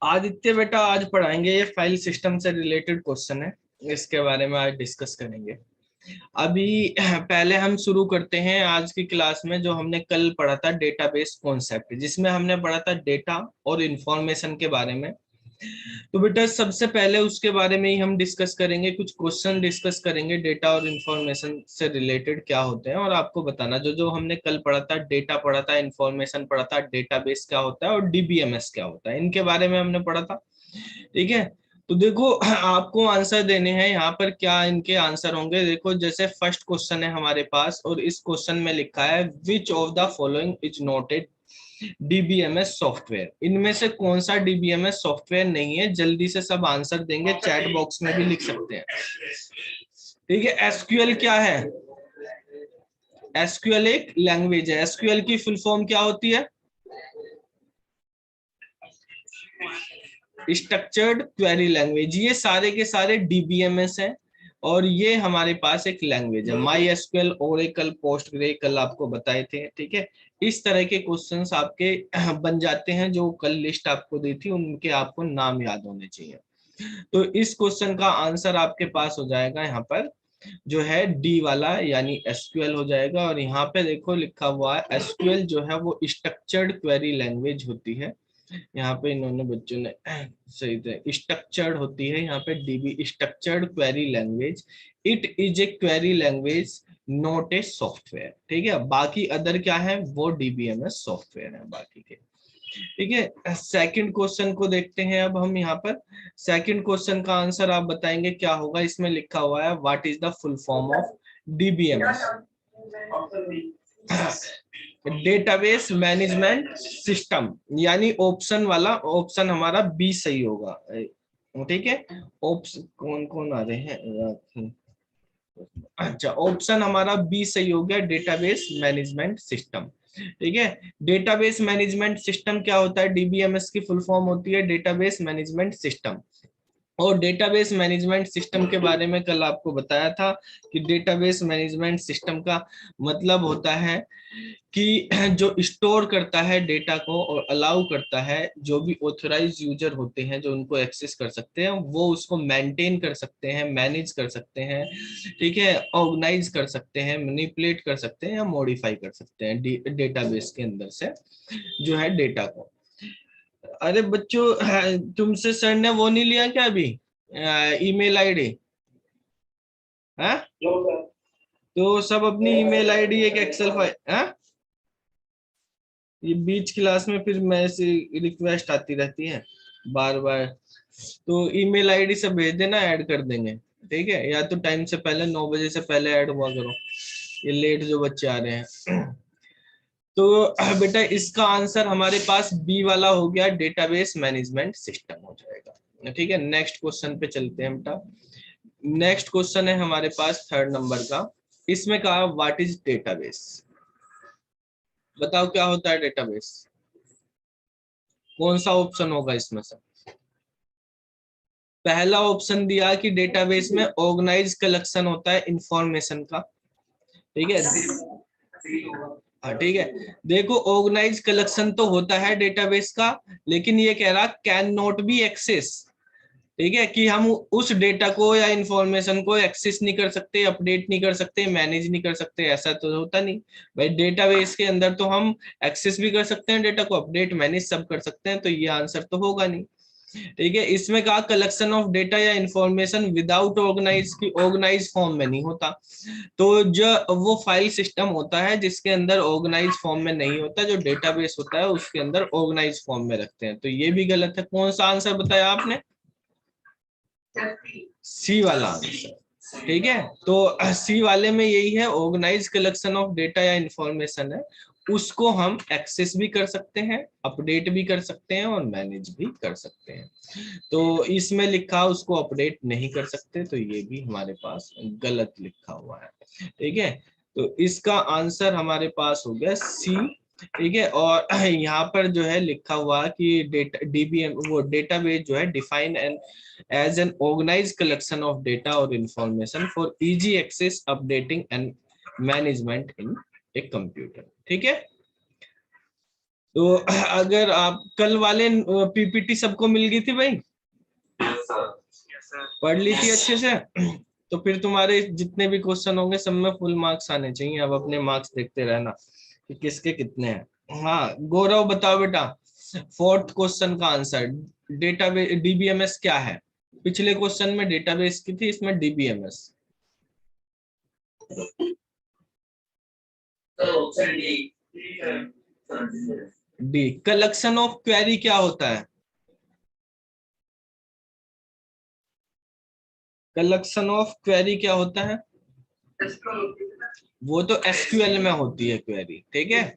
आदित्य बेटा आज पढ़ाएंगे, ये फाइल सिस्टम से रिलेटेड क्वेश्चन है, इसके बारे में आज डिस्कस करेंगे। अभी पहले हम शुरू करते हैं आज की क्लास में। जो हमने कल पढ़ा था डेटाबेस कॉन्सेप्ट, जिसमें हमने पढ़ा था डेटा और इंफॉर्मेशन के बारे में। तो बेटा सबसे पहले उसके बारे में ही हम डिस्कस करेंगे, कुछ क्वेश्चन डिस्कस करेंगे डेटा और इंफॉर्मेशन से रिलेटेड क्या होते हैं, और आपको बताना जो जो हमने कल पढ़ा था, डेटा पढ़ा था, इंफॉर्मेशन पढ़ा था, डेटाबेस क्या होता है और डीबीएमएस क्या होता है, इनके बारे में हमने पढ़ा था। ठीक है, तो देखो आपको आंसर देने हैं यहाँ पर। क्या इनके आंसर होंगे? देखो जैसे फर्स्ट क्वेश्चन है हमारे पास, और इस क्वेश्चन में लिखा है which of the following is not a DBMS software. इनमें से कौन सा डीबीएमएस सॉफ्टवेयर नहीं है? जल्दी से सब आंसर देंगे, चैट बॉक्स में भी लिख सकते हैं। ठीक है, एसक्यूएल क्या है? एसक्यूएल एक लैंग्वेज है। एसक्यूएल की फुल फॉर्म क्या होती है? Structured query language. ये सारे के सारे डीबीएमएस हैं, और ये हमारे पास एक लैंग्वेज है। माई एसक्यूएल, ओरेकल, पोस्टग्रे कल आपको बताए थे। ठीक है, इस तरह के क्वेश्चंस आपके बन जाते हैं। जो कल लिस्ट आपको दी थी उनके आपको नाम याद होने चाहिए। तो इस क्वेश्चन का आंसर आपके पास हो जाएगा यहाँ पर, जो है डी वाला, यानी एसक्यूएल हो जाएगा। और यहाँ पे देखो लिखा हुआ है एसक्यूएल जो है वो स्ट्रक्चर्ड क्वेरी लैंग्वेज होती है। यहाँ पे इन्होंने बच्चों ने सही थे, स्ट्रक्चर्ड होती है यहाँ पे dB, structured query language. It is a query language not a software. ठीक है, बाकी अदर क्या है? वो डीबीएमएस सॉफ्टवेयर है बाकी के। ठीक है, सेकंड क्वेश्चन को देखते हैं अब हम यहाँ पर। सेकंड क्वेश्चन का आंसर आप बताएंगे क्या होगा? इसमें लिखा हुआ है what is the full form of DBMS? Database management system, यानी ऑप्शन वाला, ऑप्शन हमारा बी सही होगा। ठीक है, ऑप्शन कौन कौन आ रहे हैं? अच्छा, ऑप्शन हमारा बी सही हो गया, डेटाबेस मैनेजमेंट सिस्टम। ठीक है, डेटाबेस मैनेजमेंट सिस्टम क्या होता है? डीबीएमएस की फुल फॉर्म होती है डेटाबेस मैनेजमेंट सिस्टम। और डेटाबेस मैनेजमेंट सिस्टम के बारे में कल आपको बताया था कि डेटाबेस मैनेजमेंट सिस्टम का मतलब होता है कि जो स्टोर करता है डेटा को और अलाउ करता है जो भी ऑथराइज यूजर होते हैं जो उनको एक्सेस कर सकते हैं, वो उसको मेंटेन कर सकते हैं, मैनेज कर सकते हैं। ठीक है, ऑर्गेनाइज कर सकते हैं, मैनिपुलेट कर सकते हैं या मॉडिफाई कर सकते हैं डेटाबेस के अंदर से जो है डेटा को। अरे बच्चों, तुमसे सर ने वो नहीं लिया क्या अभी, ईमेल आईडी? हाँ, तो सब अपनी ईमेल आईडी एक एक्सेल फाइल, हाँ, ये बीच क्लास में फिर मैसे रिक्वेस्ट आती रहती है बार बार। तो ईमेल आईडी से भेज देना, ऐड कर देंगे। ठीक है, या तो टाइम से पहले 9 बजे से पहले ऐड हुआ करो, ये लेट जो बच्चे आ रहे हैं। तो बेटा इसका आंसर हमारे पास बी वाला हो गया, डेटाबेस मैनेजमेंट सिस्टम हो जाएगा। ठीक है, नेक्स्ट क्वेश्चन पे चलते हैं बेटा। नेक्स्ट क्वेश्चन है हमारे पास थर्ड नंबर का। इसमें कहा व्हाट इज डेटाबेस? बताओ क्या होता है डेटाबेस? कौन सा ऑप्शन होगा इसमें से? पहला ऑप्शन दिया कि डेटाबेस में ऑर्गेनाइज कलेक्शन होता है इंफॉर्मेशन का। ठीक है, हाँ ठीक है। देखो ऑर्गेनाइज कलेक्शन तो होता है डेटाबेस का, लेकिन ये कह रहा कैन नॉट बी एक्सेस। ठीक है, कि हम उस डेटा को या इंफॉर्मेशन को एक्सेस नहीं कर सकते, अपडेट नहीं कर सकते, मैनेज नहीं कर सकते, ऐसा तो होता नहीं भाई। डेटाबेस के अंदर तो हम एक्सेस भी कर सकते हैं डेटा को, अपडेट मैनेज सब कर सकते हैं, तो ये आंसर तो होगा नहीं। ठीक है, इसमें कहा कलेक्शन ऑफ डेटा या इंफॉर्मेशन विदाउट ऑर्गेनाइज, की ऑर्गेनाइज फॉर्म में नहीं होता। तो जो वो फाइल सिस्टम होता है जिसके अंदर ऑर्गेनाइज फॉर्म में नहीं होता, जो डेटाबेस होता है उसके अंदर ऑर्गेनाइज फॉर्म में रखते हैं, तो ये भी गलत है। कौन सा आंसर बताया आपने? सी वाला आंसर। ठीक है, तो सी वाले में यही है, ऑर्गेनाइज कलेक्शन ऑफ डेटा या इंफॉर्मेशन है, उसको हम एक्सेस भी कर सकते हैं, अपडेट भी कर सकते हैं और मैनेज भी कर सकते हैं। तो इसमें लिखा उसको अपडेट नहीं कर सकते, तो ये भी हमारे पास गलत लिखा हुआ है। ठीक है, तो इसका आंसर हमारे पास हो गया सी। ठीक है, और यहाँ पर जो है लिखा हुआ कि डेटा डीबीएम, वो डेटाबेस जो है define and as an organized collection of data और information for easy access, updating and management in a computer. ठीक है, तो अगर आप कल वाले पीपीटी सबको मिल गई थी भाई, पढ़ ली थी अच्छे से, तो फिर तुम्हारे जितने भी क्वेश्चन होंगे सब में फुल मार्क्स आने चाहिए। अब अपने मार्क्स देखते रहना कि किसके कितने हैं। हाँ गौरव बताओ बेटा, फोर्थ क्वेश्चन का आंसर, डेटाबेस डीबीएमएस क्या है? पिछले क्वेश्चन में डेटाबेस की थी, इसमें DBMS. D, collection of query क्या होता है? कलेक्शन ऑफ क्वेरी क्या होता है? वो तो एसक्यूएल में होती है क्वेरी, ठीक है,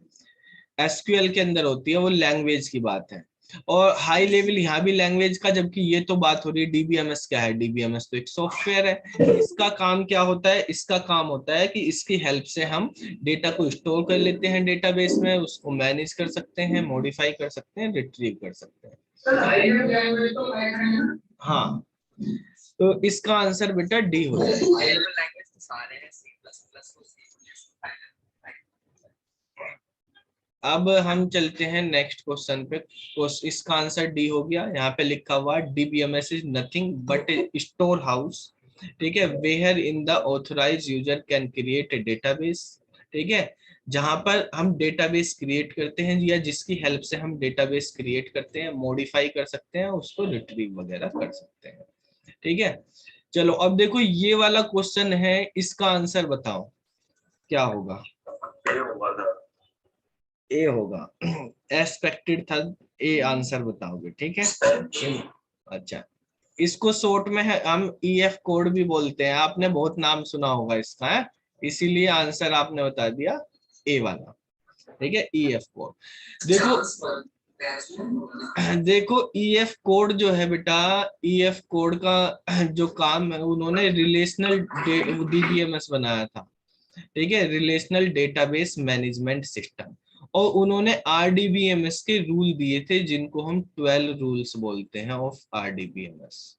एसक्यूएल के अंदर होती है, वो लैंग्वेज की बात है। और हाई लेवल यहाँ भी लैंग्वेज का, जबकि ये तो बात हो रही है डीबीएमएस क्या है। डीबीएमएस तो एक सॉफ्टवेयर है। इसका काम क्या होता है? इसका काम होता है कि इसकी हेल्प से हम डेटा को स्टोर कर लेते हैं डेटाबेस में, उसको मैनेज कर सकते हैं, मॉडिफाई कर सकते हैं, रिट्रीव कर सकते हैं। हाँ, तो इसका आंसर बेटा डी हो जाएगा। अब हम चलते हैं नेक्स्ट क्वेश्चन पे। इसका आंसर डी हो गया। यहाँ पे लिखा हुआ DBMS is nothing but store house, ठीक है, where in the authorise user can create a database, ठीक है, जहां पर हम डेटाबेस क्रिएट करते हैं या जिसकी हेल्प से हम डेटाबेस क्रिएट करते हैं, मॉडिफाई कर सकते हैं, उसको रिट्रीव वगैरह कर सकते हैं, ठीक है। चलो अब देखो ये वाला क्वेश्चन है, इसका आंसर बताओ क्या होगा? ए होगा। एक्सपेक्टेड था, ए आंसर बताओगे, ठीक है। अच्छा, इसको शॉर्ट में है हम ईएफ कोड भी बोलते हैं, आपने बहुत नाम सुना होगा इसका, है, इसीलिए आंसर आपने बता दिया ए वाला, ठीक है, ईएफ कोड। देखो देखो ईएफ कोड जो है बेटा, ईएफ कोड का जो काम है, उन्होंने रिलेशनल डीबीएमएस बनाया था, ठीक है, रिलेशनल डेटाबेस मैनेजमेंट सिस्टम। और उन्होंने आरडीबीएमएस के रूल दिए थे, जिनको हम 12 रूल्स बोलते हैं ऑफ आरडीबीएमएस,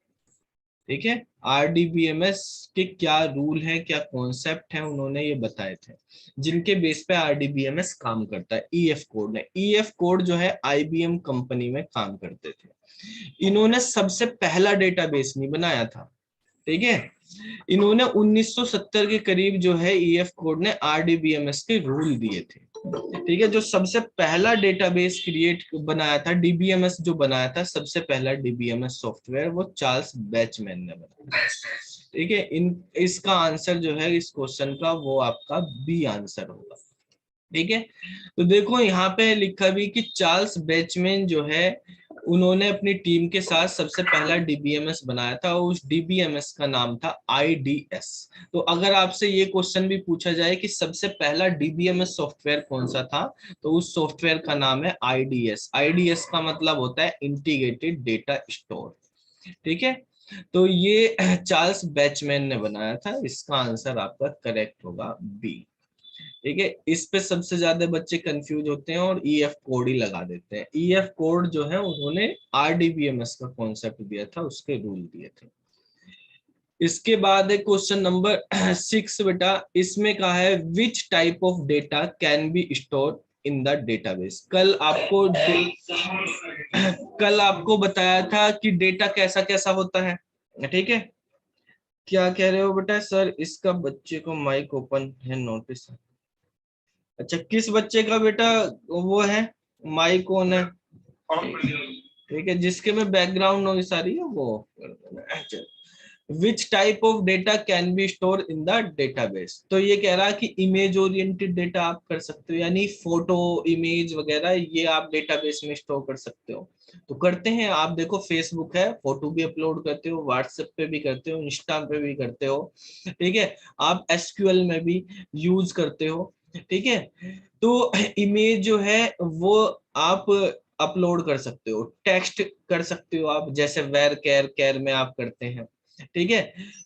ठीक है। आरडीबीएमएस के क्या रूल हैं, क्या कॉन्सेप्ट हैं, उन्होंने ये बताए थे, जिनके बेस पे आरडीबीएमएस काम करता है। ईएफ कोड ने, ईएफ कोड जो है आईबीएम कंपनी में काम करते थे। इन्होंने सबसे पहला डेटाबेस नहीं बनाया था, ठीक है, इन्होंने 1970 के करीब जो है ईएफ कोड ने आरडीबीएमएस के रूल दिए थे, ठीक है। जो सबसे पहला डेटाबेस क्रिएट बनाया था, डीबीएमएस जो बनाया था, सबसे पहला डीबीएमएस सॉफ्टवेयर, वो चार्ल्स बैचमैन ने बनाया, ठीक है। इसका आंसर जो है इस क्वेश्चन का, वो आपका बी आंसर होगा, ठीक है। तो देखो यहाँ पे लिखा भी कि चार्ल्स बैचमैन जो है, उन्होंने अपनी टीम के साथ सबसे पहला डीबीएमएस बनाया था, और उस डीबीएमएस का नाम था आईडीएस। तो अगर आपसे ये क्वेश्चन भी पूछा जाए कि सबसे पहला डीबीएमएस सॉफ्टवेयर कौन सा था, तो उस सॉफ्टवेयर का नाम है आईडीएस। आईडीएस का मतलब होता है इंटीग्रेटेड डेटा स्टोर, ठीक है। तो ये चार्ल्स बैचमैन ने बनाया था, इसका आंसर आपका करेक्ट होगा बी, ठीक है। इस पे सबसे ज्यादा बच्चे कंफ्यूज होते हैं और ईएफ कोड ही लगा देते हैं। ईएफ कोड जो है, उन्होंने आरडीबीएमएस का कॉन्सेप्ट दिया था, उसके रूल दिए थे। इसके बाद है क्वेश्चन नंबर 6 बेटा, इसमें कहा है which type of data can be store in the database. कल आपको बताया था कि डेटा कैसा कैसा होता है, ठीक है। क्या कह रहे हो बेटा? सर इसका बच्चे को माइक ओपन है, नोटिस। अच्छा, किस बच्चे का बेटा वो है, माइक ऑन है, ठीक है, जिसके में बैकग्राउंड नॉइस आ रही है वो। अच्छा, which type of data can be store in the database. तो ये कह रहा है कि इमेज ओरिएंटेड डेटा आप कर सकते हो, यानी फोटो, इमेज वगैरह, ये आप डेटाबेस में स्टोर कर सकते हो। तो करते हैं, आप देखो फेसबुक है, फोटो भी अपलोड करते हो, व्हाट्सएप पे भी करते हो, इंस्टा पे भी करते हो, ठीक है, आप एसक्यूएल में भी यूज करते हो, ठीक है। तो इमेज जो है वो आप अपलोड कर सकते हो, टेक्स्ट कर सकते हो आप, जैसे वेर केयर केयर में आप करते हैं, ठीक है।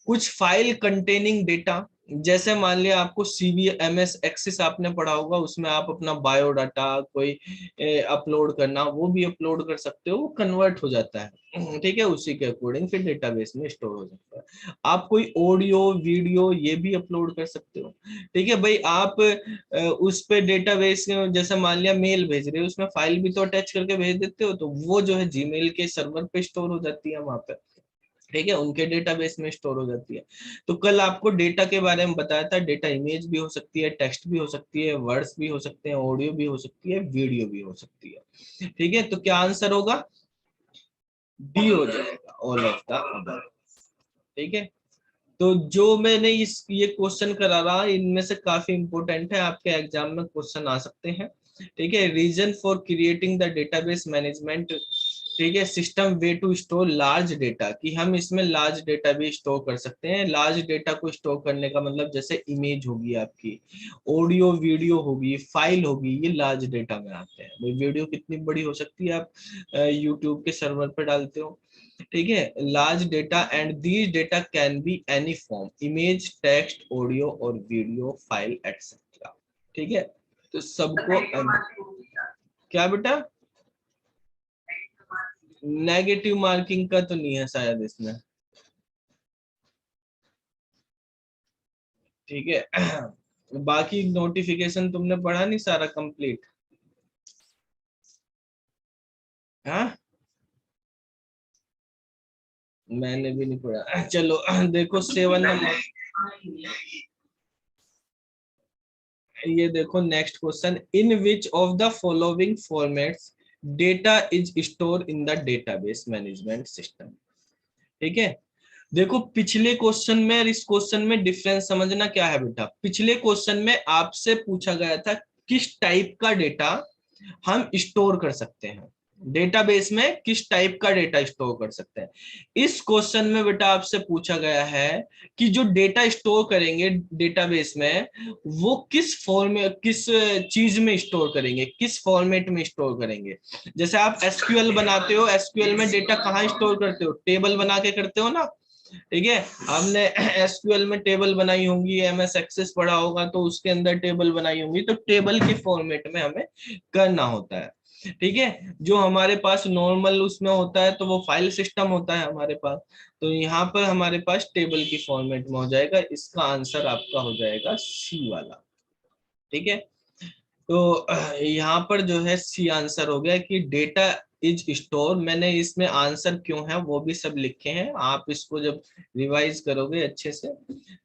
कुछ फाइल कंटेनिंग डेटा, जैसे मान लिया आपको CVMS एक्सिस आपने पढ़ा होगा, उसमें आप अपना बायोडाटा कोई अपलोड करना, वो भी अपलोड कर सकते हो, वो कन्वर्ट हो जाता है, ठीक है, उसी के अकॉर्डिंग फिर डेटाबेस में स्टोर हो जाता है। आप कोई ऑडियो वीडियो ये भी अपलोड कर सकते हो, ठीक है भाई। आप उस पे डेटाबेस, जैसे मान लिया मेल भेज रहे हो, उसमें फाइल भी तो अटैच करके भेज देते हो, तो वो जो है जीमेल के सर्वर पे स्टोर हो जाती है वहां पे, ठीक है, उनके डेटाबेस में स्टोर हो जाती है। तो कल आपको डेटा के बारे में बताया था, डेटा इमेज भी हो सकती है, टेक्स्ट भी हो सकती है, वर्ड्स भी हो सकते हैं, ऑडियो भी हो सकती है, वीडियो भी हो सकती है, ठीक है। तो क्या आंसर होगा? डी हो जाएगा, ऑल ऑफ द अबव, ठीक है। तो जो मैंने इस ये क्वेश्चन करा रहा, इनमें से काफी इंपॉर्टेंट है, आपके एग्जाम में क्वेश्चन आ सकते हैं, ठीक है। Reason for creating the database management, ठीक है, system way to store large data, कि हम इसमें लार्ज डेटा भी स्टोर कर सकते हैं। लार्ज डेटा को स्टोर करने का मतलब जैसे इमेज होगी आपकी, ऑडियो वीडियो होगी, फाइल होगी, ये लार्ज डेटा में आते हैं। भाई वीडियो कितनी बड़ी हो सकती है, आप यूट्यूब के सर्वर पर डालते हो, ठीक है। Large data and these data can be any form, image, text, audio और वीडियो, फाइल एटसेट्रा, ठीक है। तो सबको क्या बेटा, नेगेटिव मार्किंग का तो नहीं है शायद इसमें, ठीक है। बाकी नोटिफिकेशन तुमने पढ़ा नहीं सारा कंप्लीट? हाँ, मैंने भी नहीं पढ़ा। चलो देखो 7 नंबर, ये देखो next question, in which of the following formats data is store in the database management system, ठीक है। देखो पिछले क्वेश्चन में और इस क्वेश्चन में डिफरेंस समझना क्या है बेटा। पिछले क्वेश्चन में आपसे पूछा गया था किस टाइप का डेटा हम स्टोर कर सकते हैं, डेटाबेस में किस टाइप का डेटा स्टोर कर सकते हैं। इस क्वेश्चन में बेटा आपसे पूछा गया है कि जो डेटा स्टोर करेंगे डेटाबेस में, वो किस फॉर्म में, किस चीज में स्टोर करेंगे, किस फॉर्मेट में स्टोर करेंगे। जैसे आप एसक्यूएल बनाते हो, एसक्यूएल में डेटा कहाँ स्टोर करते हो, टेबल बना के करते हो ना, ठीक है। हमने एसक्यूएल में टेबल बनाई होंगी, एमएस एक्सेस पढ़ा होगा तो उसके अंदर टेबल बनाई होंगी, तो टेबल के फॉर्मेट में हमें करना होता है, ठीक है। जो हमारे पास नॉर्मल उसमें होता है तो वो फाइल सिस्टम होता है हमारे पास, तो यहाँ पर हमारे पास टेबल की फॉर्मेट में हो जाएगा। इसका आंसर आपका हो जाएगा सी वाला, ठीक है। तो यहाँ पर जो है सी आंसर हो गया कि डेटा इज स्टोर। मैंने इसमें आंसर क्यों है वो भी सब लिखे हैं, आप इसको जब रिवाइज करोगे अच्छे से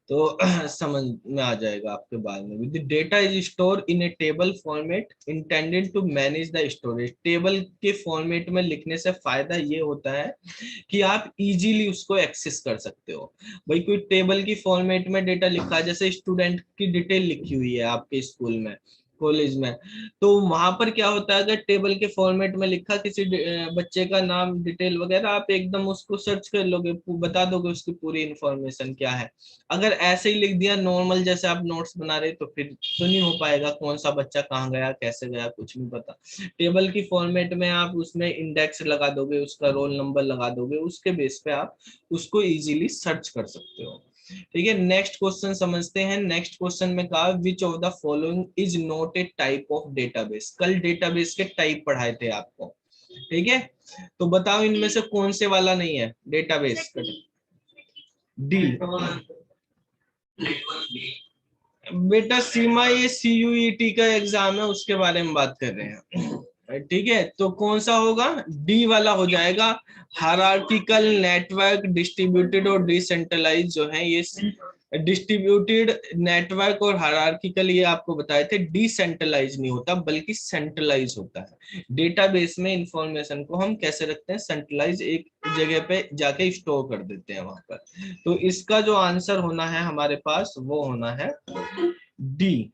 तो समझ में आ जाएगा आपके बाद में भी। Data is store in a table format intended to manage the storage. Table के फॉर्मेट में लिखने से फायदा ये होता है कि आप इजीली उसको एक्सेस कर सकते हो। भाई कोई टेबल की फॉर्मेट में डेटा लिखा है, जैसे स्टूडेंट की डिटेल लिखी हुई है आपके स्कूल में, कॉलेज में, तो वहां पर क्या होता है, अगर टेबल के फॉर्मेट में लिखा किसी बच्चे का नाम, डिटेल वगैरह, आप एकदम उसको सर्च कर लोगे, बता दोगे उसकी पूरी इंफॉर्मेशन क्या है। अगर ऐसे ही लिख दिया नॉर्मल जैसे आप नोट्स बना रहे, तो फिर तो नहीं हो पाएगा, कौन सा बच्चा कहाँ गया, कैसे गया, कुछ नहीं पता। टेबल की फॉर्मेट में आप उसमें इंडेक्स लगा दोगे, उसका रोल नंबर लगा दोगे, उसके बेस पे आप उसको इजीली सर्च कर सकते हो, ठीक है। नेक्स्ट क्वेश्चन समझते हैं। नेक्स्ट क्वेश्चन में कहा विच of the following is not a type of database. कल डेटाबेस के टाइप पढ़ाए थे आपको, ठीक है। तो बताओ इनमें से कौन से वाला नहीं है डेटाबेस का? डी बेटा, सीमा ये CUET का एग्जाम है, उसके बारे में बात कर रहे हैं, ठीक है। तो कौन सा होगा? डी वाला हो जाएगा। हायरार्किकल, नेटवर्क, डिस्ट्रीब्यूटेड और डिसेंट्रलाइज जो है ये, डिस्ट्रीब्यूटेड, नेटवर्क और हायरार्किकल ये आपको बताए थे। डिसेंट्रलाइज नहीं होता बल्कि सेंट्रलाइज होता है। डेटाबेस में इंफॉर्मेशन को हम कैसे रखते हैं, सेंट्रलाइज, एक जगह पे जाके स्टोर कर देते हैं वहां पर। तो इसका जो आंसर होना है हमारे पास वो होना है डी,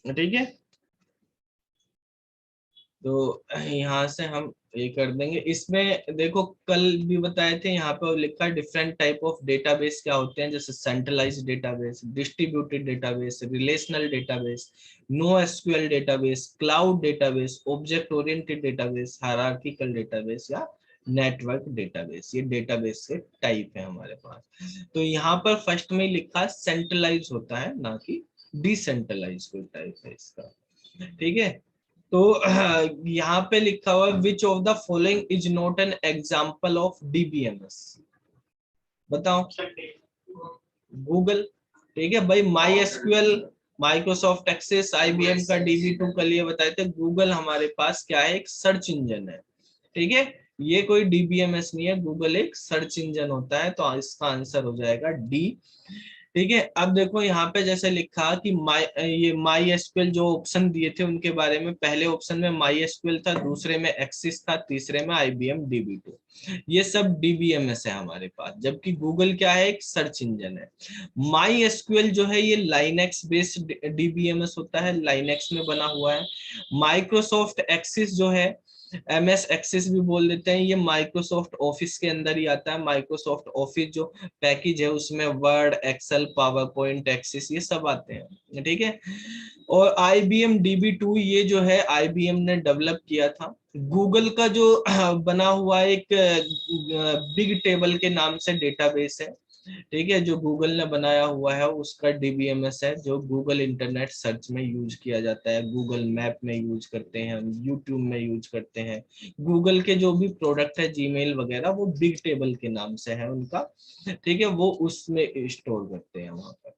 ठीक है। तो यहाँ से हम ये कर देंगे। इसमें देखो कल भी बताए थे, यहाँ पे लिखा है डिफरेंट टाइप ऑफ डेटाबेस क्या होते हैं, जैसे centralised database, distributed database, relational database, no SQL database, cloud database, object oriented database, hierarchical database या नेटवर्क डेटाबेस, ये डेटाबेस के टाइप है हमारे पास। तो यहाँ पर फर्स्ट में लिखा सेंट्रलाइज होता है, ना कि डिसेंट्रलाइज कोई टाइप है इसका, ठीक है। तो यहाँ पे लिखा हुआ है which of the following is not an example of DBMS, बताओ। गूगल, ठीक है भाई। My SQL, Microsoft access, IBM का डीबी2 कल ये बताए थे। गूगल हमारे पास क्या है, एक सर्च इंजन है, ठीक है। ये कोई डीबीएमएस नहीं है, गूगल एक सर्च इंजन होता है, तो इसका आंसर हो जाएगा डी, ठीक है। अब देखो यहाँ पे जैसे लिखा कि माई एसक्यूएल जो ऑप्शन दिए थे उनके बारे में, पहले ऑप्शन में माई एसक्यूएल था, दूसरे में एक्सिस था, तीसरे में आईबीएम डीबी2, ये सब डीबीएमएस है हमारे पास। जबकि गूगल क्या है, एक सर्च इंजन है। माई एसक्यूएल जो है ये लाइनेक्स बेस्ड डीबीएमएस होता है, लाइनेक्स में बना हुआ है। माइक्रोसॉफ्ट एक्सिस जो है, एमएस एक्सेस भी बोल देते हैं, ये माइक्रोसॉफ्ट ऑफिस के अंदर ही आता है। माइक्रोसॉफ्ट ऑफिस जो पैकेज है उसमें Word, Excel, PowerPoint, Access ये सब आते हैं, ठीक है। और आईबीएम डीबी2 ये जो है आईबीएम ने डेवलप किया था। गूगल का जो बना हुआ एक बिग टेबल के नाम से डेटाबेस है, ठीक है, जो गूगल ने बनाया हुआ है उसका डीबीएमएस है, जो गूगल इंटरनेट सर्च में यूज किया जाता है, गूगल मैप में यूज करते हैं हम, यूट्यूब में यूज करते हैं। गूगल के जो भी प्रोडक्ट है, जीमेल वगैरह, वो बिग टेबल के नाम से है उनका, ठीक है, वो उसमें स्टोर करते हैं वहां पर,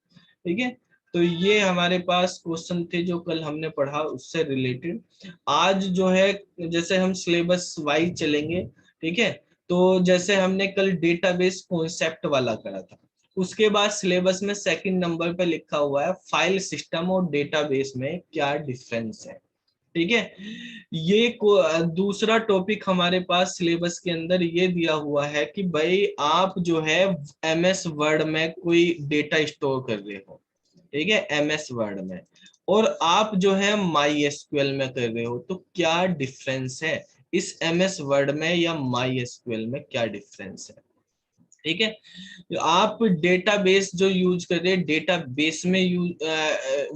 ठीक है। तो ये हमारे पास क्वेश्चन थे जो कल हमने पढ़ा उससे रिलेटेड। आज जो है जैसे हम सिलेबस वाइज चलेंगे, ठीक है। तो जैसे हमने कल डेटाबेस कॉन्सेप्ट वाला करा था, उसके बाद सिलेबस में सेकंड नंबर पे लिखा हुआ है फाइल सिस्टम और डेटाबेस में क्या डिफरेंस है, ठीक है। ये दूसरा टॉपिक हमारे पास सिलेबस के अंदर ये दिया हुआ है कि भाई आप जो है एमएस वर्ड में कोई डेटा स्टोर कर रहे हो, ठीक है, एमएस वर्ड में, और आप जो है माई एसक्यूएल में कर रहे हो, तो क्या डिफरेंस है इस एमएस वर्ड में या माई एसक्यूएल में, क्या डिफरेंस है, ठीक है। तो आप डेटाबेस जो यूज कर रहे हैं, डेटाबेस में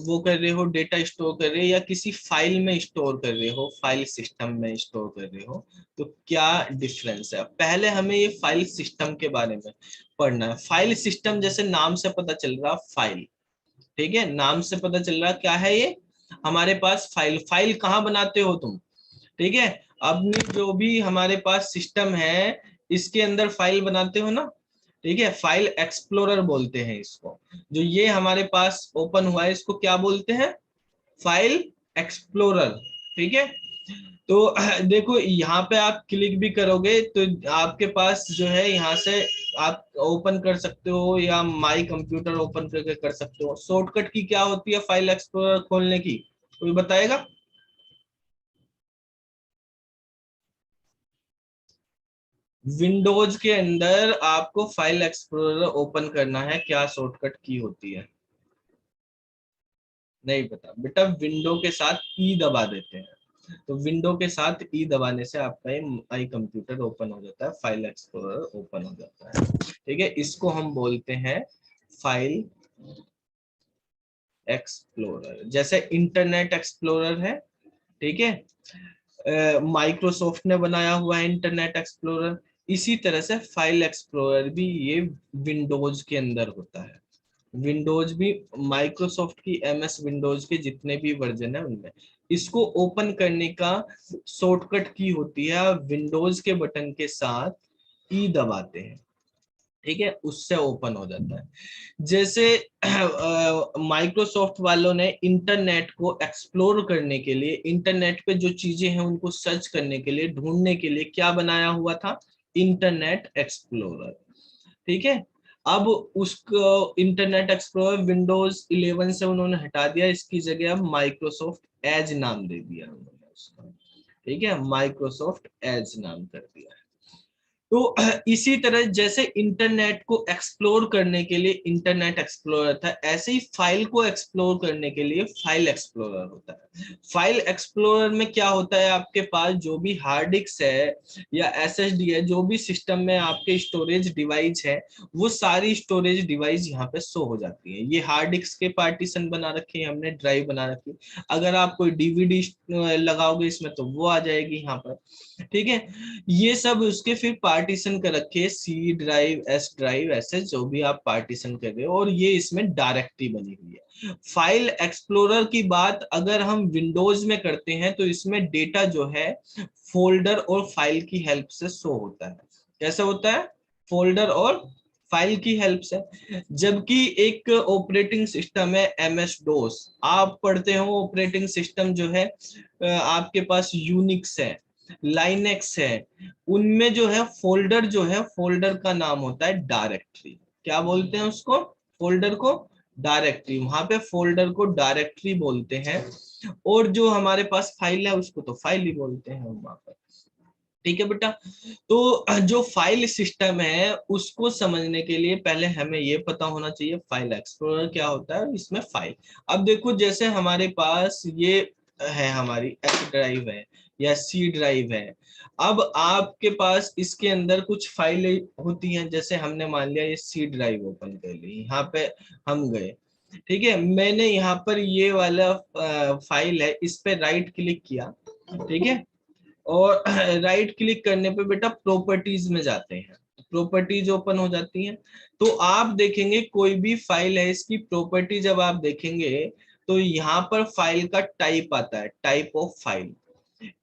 वो कर रहे हो, डेटा स्टोर कर रहे हो, या किसी फाइल में स्टोर कर रहे हो, फाइल सिस्टम में स्टोर कर रहे हो, तो क्या डिफरेंस है। पहले हमें ये फाइल सिस्टम के बारे में पढ़ना है। फाइल सिस्टम जैसे नाम से पता चल रहा, फाइल, ठीक है, नाम से पता चल रहा क्या है ये हमारे पास फाइल। फाइल कहाँ बनाते हो तुम, ठीक है, अपनी जो भी हमारे पास सिस्टम है इसके अंदर फाइल बनाते हो ना, ठीक है। फाइल एक्सप्लोरर बोलते हैं इसको। जो ये हमारे पास ओपन हुआ है इसको क्या बोलते हैं, फाइल एक्सप्लोरर, ठीक है। तो देखो यहाँ पे आप क्लिक भी करोगे तो आपके पास जो है यहाँ से आप ओपन कर सकते हो, या माई कंप्यूटर ओपन करके कर सकते हो। शॉर्टकट की क्या होती है फाइल एक्सप्लोरर खोलने की, कोई बताएगा। विंडोज के अंदर आपको फाइल एक्सप्लोरर ओपन करना है, क्या शॉर्टकट की होती है, नहीं पता बेटा। विंडो के साथ ई दबा देते हैं, तो विंडो के साथ ई दबाने से आपका ये आई कंप्यूटर ओपन हो जाता है, फाइल एक्सप्लोरर ओपन हो जाता है, ठीक है। इसको हम बोलते हैं फाइल एक्सप्लोरर। जैसे इंटरनेट एक्सप्लोरर है, ठीक है, माइक्रोसॉफ्ट ने बनाया हुआ है इंटरनेट एक्सप्लोरर, इसी तरह से फाइल एक्सप्लोरर भी ये विंडोज के अंदर होता है। विंडोज भी माइक्रोसॉफ्ट की एमएस विंडोज के जितने भी वर्जन है उनमें इसको ओपन करने का शॉर्टकट की होती है, विंडोज के बटन के साथ ई दबाते हैं, ठीक है, उससे ओपन हो जाता है। जैसे माइक्रोसॉफ्ट वालों ने इंटरनेट को एक्सप्लोर करने के लिए, इंटरनेट पे जो चीजें हैं उनको सर्च करने के लिए, ढूंढने के लिए क्या बनाया हुआ था, इंटरनेट एक्सप्लोरर, ठीक है। अब उसको इंटरनेट एक्सप्लोरर विंडोज 11 से उन्होंने हटा दिया, इसकी जगह अब माइक्रोसॉफ्ट एज नाम दे दिया उन्होंने उसका, ठीक है, माइक्रोसॉफ्ट एज नाम कर दिया है। तो इसी तरह जैसे इंटरनेट को एक्सप्लोर करने के लिए इंटरनेट एक्सप्लोरर था, ऐसे ही फाइल को एक्सप्लोर करने के लिए फाइल एक्सप्लोरर होता है। फाइल एक्सप्लोरर में क्या होता है, आपके पास जो भी हार्ड डिस्क है या एसएसडी है, जो भी सिस्टम में आपके स्टोरेज डिवाइस है, वो सारी स्टोरेज डिवाइस यहाँ पे शो हो जाती है। ये हार्ड डिस्क के पार्टीशन बना रखे हैं हमने, ड्राइव बना रखी है। अगर आप कोई डीवीडी लगाओगे इसमें तो वो आ जाएगी यहाँ पर, ठीक है। ये सब उसके फिर पार्टीशन कर रखे, सी ड्राइव, एस ड्राइव, ऐसे जो भी आप पार्टीशन कर रहे हो, और ये इसमें डायरेक्टरी बनी हुई है। फाइल एक्सप्लोरर की बात अगर हम विंडोज में करते हैं तो इसमें डेटा जो है फोल्डर और फाइल की हेल्प से शो होता है। कैसे होता है? फोल्डर और फाइल की हेल्प से। जबकि एक ऑपरेटिंग सिस्टम है एमएस डोस, आप पढ़ते हो ऑपरेटिंग सिस्टम जो है आपके पास यूनिक्स है, लाइनेक्स है, उनमें जो है फोल्डर, जो है फोल्डर का नाम होता है डायरेक्टरी। क्या बोलते हैं उसको? फोल्डर को डायरेक्टरी। वहां पे फोल्डर को डायरेक्टरी बोलते हैं, और जो हमारे पास फाइल है उसको तो फाइल ही बोलते हैं वहां पर। ठीक है बेटा। तो जो फाइल सिस्टम है उसको समझने के लिए पहले हमें ये पता होना चाहिए फाइल एक्सप्लोरर क्या होता है, इसमें फाइल। अब देखो जैसे हमारे पास ये है, हमारी एस ड्राइव है या सी ड्राइव है। अब आपके पास इसके अंदर कुछ फाइलें होती हैं, जैसे हमने मान लिया ये सी ड्राइव ओपन कर ली, यहाँ पे हम गए, ठीक है। मैंने यहाँ पर ये वाला फाइल है, इस पे राइट क्लिक किया, ठीक है। और राइट क्लिक करने पे बेटा प्रॉपर्टीज में जाते हैं, प्रॉपर्टीज ओपन हो जाती हैं। तो आप देखेंगे कोई भी फाइल है, इसकी प्रॉपर्टी जब आप देखेंगे तो यहाँ पर फाइल का टाइप आता है, type of file.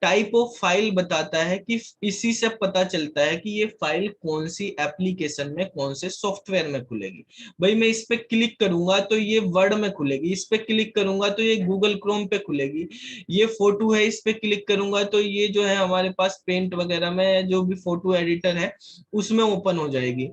Type of file बताता है कि इसी से पता चलता है कि ये फाइल कौन सी एप्लीकेशन में, कौन से सॉफ्टवेयर में खुलेगी। भाई मैं इस पे क्लिक करूंगा तो ये वर्ड में खुलेगी, इस पे क्लिक करूंगा तो ये गूगल क्रोम पे खुलेगी, ये फोटो है इस पे क्लिक करूंगा तो ये जो है हमारे पास पेंट वगैरह में जो भी फोटो एडिटर है उसमें ओपन हो जाएगी।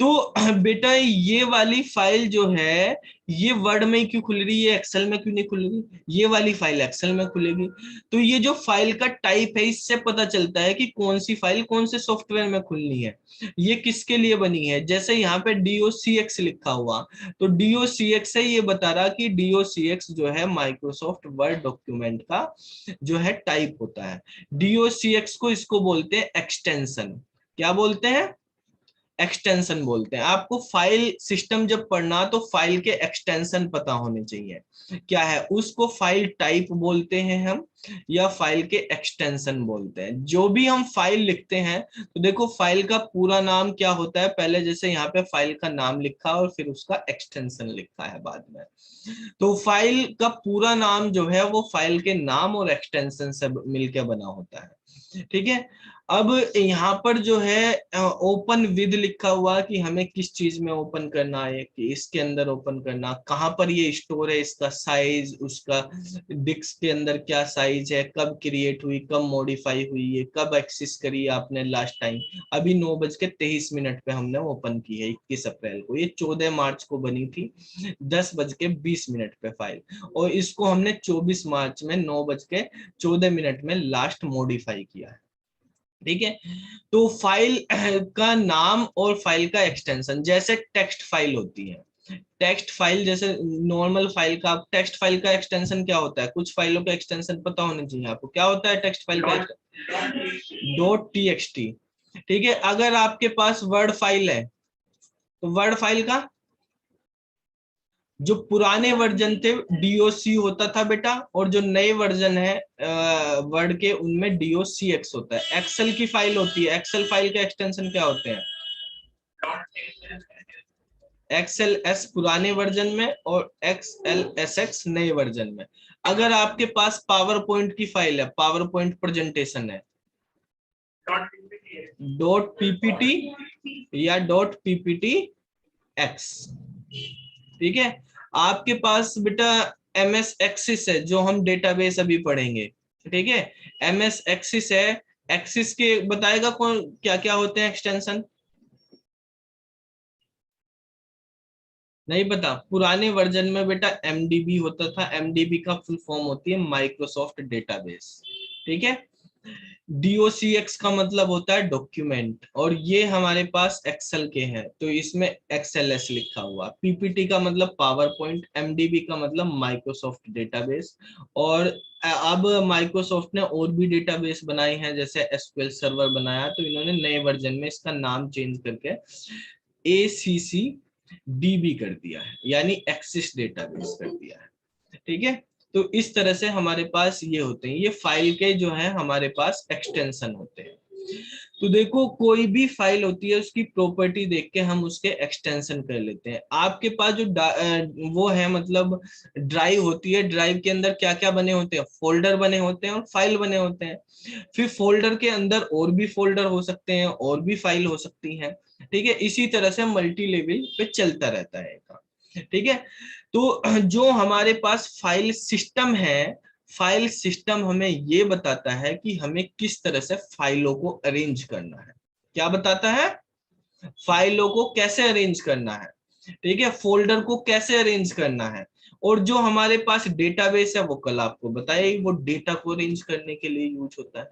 तो बेटा ये वाली फाइल जो है ये वर्ड में क्यों खुल रही है, एक्सेल में क्यों नहीं खुल रही? ये वाली फाइल एक्सेल में खुलेगी। तो ये जो फाइल का टाइप है इससे पता चलता है कि कौन सी फाइल कौन से सॉफ्टवेयर में खुलनी है, ये किसके लिए बनी है। जैसे यहाँ पे DOCX लिखा हुआ, तो DOCX है, ये बता रहा कि DOCX जो है माइक्रोसॉफ्ट वर्ड डॉक्यूमेंट का जो है टाइप होता है। DOCX को इसको बोलते हैं एक्सटेंशन। क्या बोलते हैं? एक्सटेंशन बोलते हैं। आपको फाइल सिस्टम जब पढ़ना तो फाइल के एक्सटेंशन पता होने चाहिए, क्या है उसको फाइल टाइप बोलते हैं हम, या फाइल के एक्सटेंशन बोलते हैं। जो भी हम फाइल लिखते हैं तो देखो फाइल का पूरा नाम क्या होता है, पहले जैसे यहाँ पे फाइल का नाम लिखा और फिर उसका एक्सटेंशन लिखा है बाद में। तो फाइल का पूरा नाम जो है वो फाइल के नाम और एक्सटेंशन से मिलकर बना होता है, ठीक है। अब यहाँ पर जो है ओपन विद लिखा हुआ कि हमें किस चीज में ओपन करना है, कि इसके अंदर ओपन करना, कहाँ पर ये स्टोर है, इसका साइज, उसका डिस्क के अंदर क्या साइज है, कब क्रिएट हुई, कब मॉडिफाई हुई है, कब एक्सेस करी आपने लास्ट टाइम। अभी 9:23 पे हमने ओपन की है, 21 अप्रैल को। ये 14 मार्च को बनी थी 10:20 पे फाइल, और इसको हमने 24 मार्च में 9:14 में लास्ट मॉडिफाई किया है, ठीक है। तो फाइल का नाम और फाइल का एक्सटेंशन, जैसे टेक्स्ट फाइल होती है, टेक्स्ट फाइल जैसे नॉर्मल फाइल का, टेक्स्ट फाइल का एक्सटेंशन क्या होता है, कुछ फाइलों का एक्सटेंशन पता होना चाहिए आपको। क्या होता है टेक्स्ट फाइल का? .txt, ठीक है। अगर आपके पास वर्ड फाइल है तो वर्ड फाइल का जो पुराने वर्जन थे DOC होता था बेटा, और जो नए वर्जन है वर्ड के उनमें DOCX होता है। एक्सेल की फाइल होती है, एक्सेल फाइल के एक्सटेंशन क्या होते हैं? XLS पुराने वर्जन में और XLSX नए वर्जन में। अगर आपके पास पावर पॉइंट की फाइल है, पावर पॉइंट प्रेजेंटेशन है, .ppt या .pptx, ठीक है। आपके पास बेटा MS एक्सिस है, जो हम डेटाबेस अभी पढ़ेंगे, ठीक है। MS एक्सिस है, एक्सिस के बताएगा कौन क्या क्या होते हैं एक्सटेंशन? नहीं पता? पुराने वर्जन में बेटा MDB होता था, MDB का फुल फॉर्म होती है माइक्रोसॉफ्ट डेटाबेस, ठीक है। DOCX का मतलब होता है डॉक्यूमेंट, और ये हमारे पास एक्सेल के हैं तो इसमें XLS लिखा हुआ। PPT का मतलब पावर पॉइंट, MDB का मतलब माइक्रोसॉफ्ट डेटाबेस। और अब माइक्रोसॉफ्ट ने और भी डेटाबेस बनाए हैं, जैसे SQL सर्वर बनाया, तो इन्होंने नए वर्जन में इसका नाम चेंज करके ACCDB कर दिया है, यानी एक्सिस डेटाबेस कर दिया है। ठीक है, तो इस तरह से हमारे पास ये होते हैं, ये फाइल के जो है हमारे पास एक्सटेंशन होते हैं। तो देखो कोई भी फाइल होती है उसकी प्रॉपर्टी देख के हम उसके एक्सटेंशन कर लेते हैं। आपके पास जो वो है मतलब ड्राइव होती है, ड्राइव के अंदर क्या क्या बने होते हैं, फोल्डर बने होते हैं और फाइल बने होते हैं। फिर फोल्डर के अंदर और भी फोल्डर हो सकते हैं और भी फाइल हो सकती हैं। ठीक है, इसी तरह से मल्टी लेवल पे चलता रहता है काम। ठीक है, तो जो हमारे पास फाइल सिस्टम है, फाइल सिस्टम हमें ये बताता है कि हमें किस तरह से फाइलों को अरेंज करना है। क्या बताता है? फाइलों को कैसे अरेंज करना है, ठीक है, फोल्डर को कैसे अरेंज करना है। और जो हमारे पास डेटाबेस है वो कल आपको बताइए, वो डेटा को अरेंज करने के लिए यूज होता है।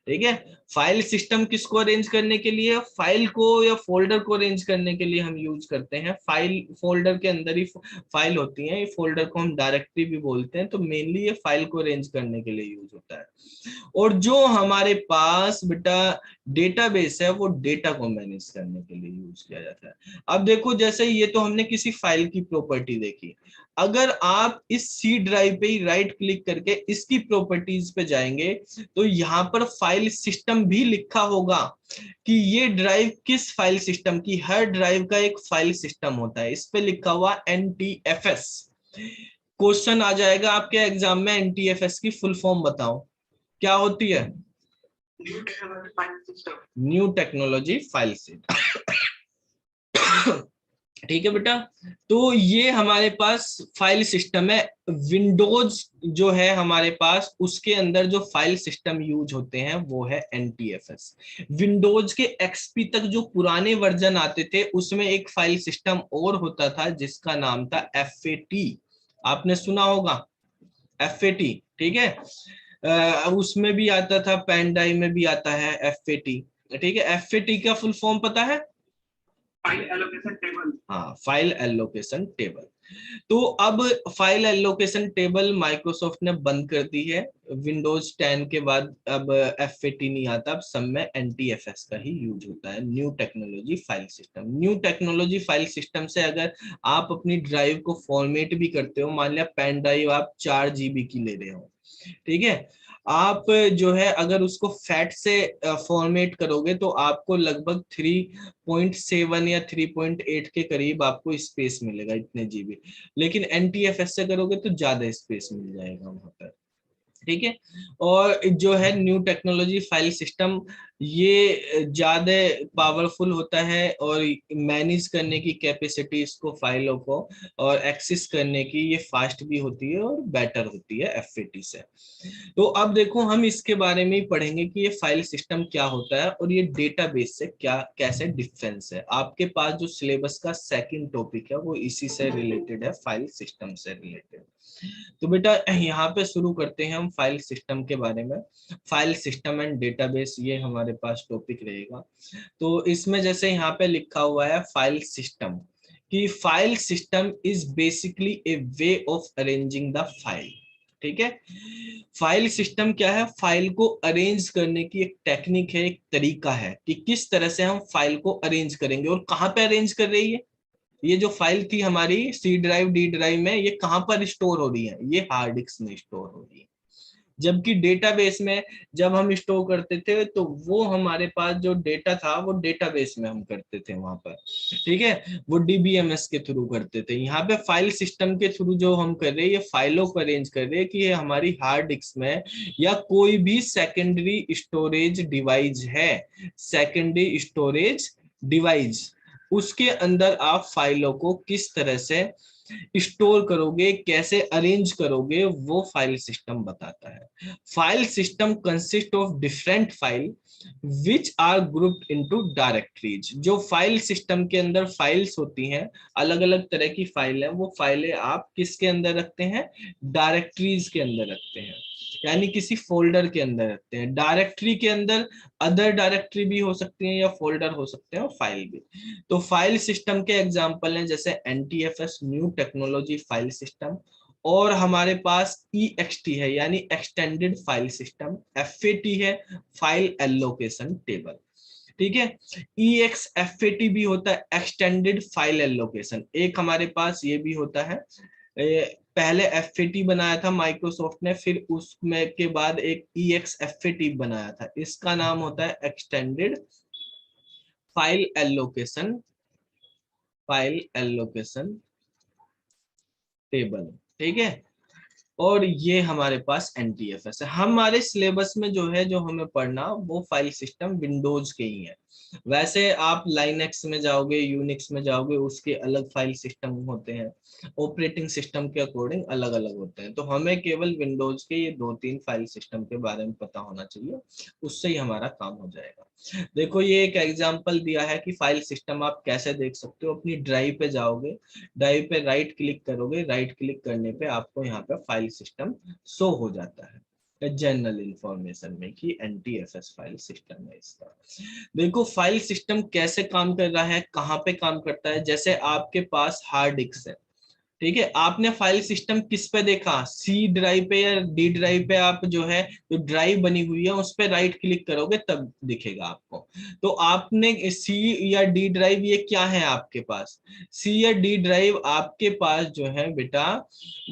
ठीक है, फाइल सिस्टम किसको अरेंज करने के लिए, फाइल को या फोल्डर को अरेंज करने के लिए हम यूज करते हैं। फाइल फोल्डर के अंदर ही फाइल होती है, ये फोल्डर को हम डायरेक्टरी भी बोलते हैं, तो मेनली ये फाइल को अरेंज करने के लिए यूज होता है। और जो हमारे पास बेटा डेटाबेस है वो डेटा को मैनेज करने के लिए यूज किया जाता है। अब देखो जैसे ये तो हमने किसी फाइल की प्रॉपर्टी देखी, अगर आप इस सी ड्राइव पे ही राइट क्लिक करके इसकी प्रॉपर्टीज पे जाएंगे तो यहाँ पर फाइल सिस्टम भी लिखा होगा कि ये ड्राइव किस फाइल सिस्टम की। हर ड्राइव का एक फाइल सिस्टम होता है, इस पे लिखा हुआ NTFS। क्वेश्चन आ जाएगा आपके एग्जाम में, NTFS की फुल फॉर्म बताओ क्या होती है? New technology file system. ठीक है बेटा, तो ये हमारे पास फाइल सिस्टम है। विंडोज जो है हमारे पास, उसके अंदर जो फाइल सिस्टम यूज होते हैं वो है NTFS। विंडोज के XP तक जो पुराने वर्जन आते थे उसमें एक फाइल सिस्टम और होता था जिसका नाम था FAT। आपने सुना होगा FAT, ठीक है। उसमें भी आता था, पेन ड्राइव में भी आता है FAT। ठीक है, FAT का फुल फॉर्म पता है? File allocation table. हाँ, फाइल एलोकेशन टेबल। तो अब फाइल एलोकेशन टेबल माइक्रोसॉफ्ट ने बंद कर दी है। विंडोज 10 के बाद अब FAT नहीं आता, अब सब में NTFS का ही यूज होता है, new technology file system. New technology file system से अगर आप अपनी ड्राइव को फॉर्मेट भी करते हो, मान लिया पेन ड्राइव आप 4 GB की ले रहे हो, ठीक है, आप जो है अगर उसको फैट से फॉर्मेट करोगे तो आपको लगभग 3.7 या 3.8 के करीब आपको स्पेस मिलेगा, इतने GB। लेकिन NTFS से करोगे तो ज्यादा स्पेस मिल जाएगा वहां पर। ठीक है, और जो है न्यू टेक्नोलॉजी फाइल सिस्टम ये ज्यादा पावरफुल होता है और मैनेज करने की कैपेसिटी इसको फाइलों को और एक्सेस करने की ये फास्ट भी होती है और बेटर होती है FAT से। तो अब देखो हम इसके बारे में ही पढ़ेंगे कि ये फाइल सिस्टम क्या होता है और ये डेटाबेस से क्या कैसे डिफरेंस है। आपके पास जो सिलेबस का सेकंड टॉपिक है वो इसी से रिलेटेड है, फाइल सिस्टम से रिलेटेड। तो बेटा यहाँ पे शुरू करते हैं हम फाइल सिस्टम के बारे में। फाइल सिस्टम एंड डेटाबेस ये हमारे पास टॉपिक रहेगा। तो इसमें जैसे यहाँ पे लिखा हुआ है फाइल सिस्टम, कि file system is basically A way of arranging the file. ठीक है, फाइल सिस्टम क्या है? फाइल को अरेंज करने की एक टेक्निक है, एक तरीका है कि किस तरह से हम फाइल को अरेंज करेंगे। और कहाँ पे अरेंज कर रही है ये जो फाइल थी हमारी C ड्राइव D ड्राइव में, ये कहां पर स्टोर हो रही है? ये हार्ड डिस्क में स्टोर हो रही है। जबकि डेटाबेस में जब हम स्टोर करते थे तो वो हमारे पास जो डेटा था वो डेटाबेस में हम करते थे वहां पर, ठीक है, वो DBMS के थ्रू करते थे। यहाँ पे फाइल सिस्टम के थ्रू जो हम कर रहे हैं, ये फाइलों को अरेंज कर रहे हैं कि ये हमारी हार्ड डिस्क में या कोई भी सेकेंडरी स्टोरेज डिवाइस है, सेकेंडरी स्टोरेज डिवाइस, उसके अंदर आप फाइलों को किस तरह से स्टोर करोगे, कैसे अरेंज करोगे, वो फाइल सिस्टम बताता है। File system consist of different file which are grouped into directories. जो फाइल सिस्टम के अंदर फाइल्स होती हैं, अलग अलग तरह की फाइल है, वो फाइलें आप किसके अंदर रखते हैं? डायरेक्टरीज के अंदर रखते हैं। यानी किसी फोल्डर के अंदर रखते हैं। डायरेक्टरी के अंदर अदर डायरेक्टरी भी हो सकती है या फोल्डर हो सकते हैं और फाइल भी। तो फाइल सिस्टम के एग्जांपल हैं जैसे NTFS, new technology file system, और हमारे पास EXT है यानी एक्सटेंडेड फाइल सिस्टम, FAT है फाइल एलोकेशन टेबल। ठीक है, EXFAT भी होता है एक्सटेंडेड फाइल एलोकेशन। एक हमारे पास ये भी होता है, पहले FAT बनाया था माइक्रोसॉफ्ट ने, फिर उसमें के बाद एक EXFAT बनाया था, इसका नाम होता है एक्सटेंडेड फाइल एलोकेशन टेबल। ठीक है, और ये हमारे पास NTFS है। हमारे सिलेबस में जो है जो हमें पढ़ना वो फाइल सिस्टम विंडोज के ही है। वैसे आप लाइनक्स में जाओगे, यूनिक्स में जाओगे, उसके अलग फाइल सिस्टम होते हैं, ऑपरेटिंग सिस्टम के अकॉर्डिंग अलग अलग होते हैं। तो हमें केवल विंडोज के ये 2-3 फाइल सिस्टम के बारे में पता होना चाहिए, उससे ही हमारा काम हो जाएगा। देखो ये एक एग्जांपल दिया है कि फाइल सिस्टम आप कैसे देख सकते हो। अपनी ड्राइव पे जाओगे, ड्राइव पे राइट क्लिक करोगे, राइट क्लिक करने पे आपको यहाँ पे फाइल सिस्टम शो हो जाता है जनरल इंफॉर्मेशन में कि NTFS फाइल सिस्टम है इसका। देखो फाइल सिस्टम कैसे काम कर रहा है, कहाँ पे काम करता है। जैसे आपके पास हार्ड डिस्क है, ठीक है, आपने फाइल सिस्टम किस पे देखा, C ड्राइव पे या D ड्राइव पे। आप जो है जो ड्राइव बनी हुई है उस पे राइट क्लिक करोगे तब दिखेगा आपको। तो आपने C या D ड्राइव, ये क्या है आपके पास, C या D ड्राइव आपके पास जो है बेटा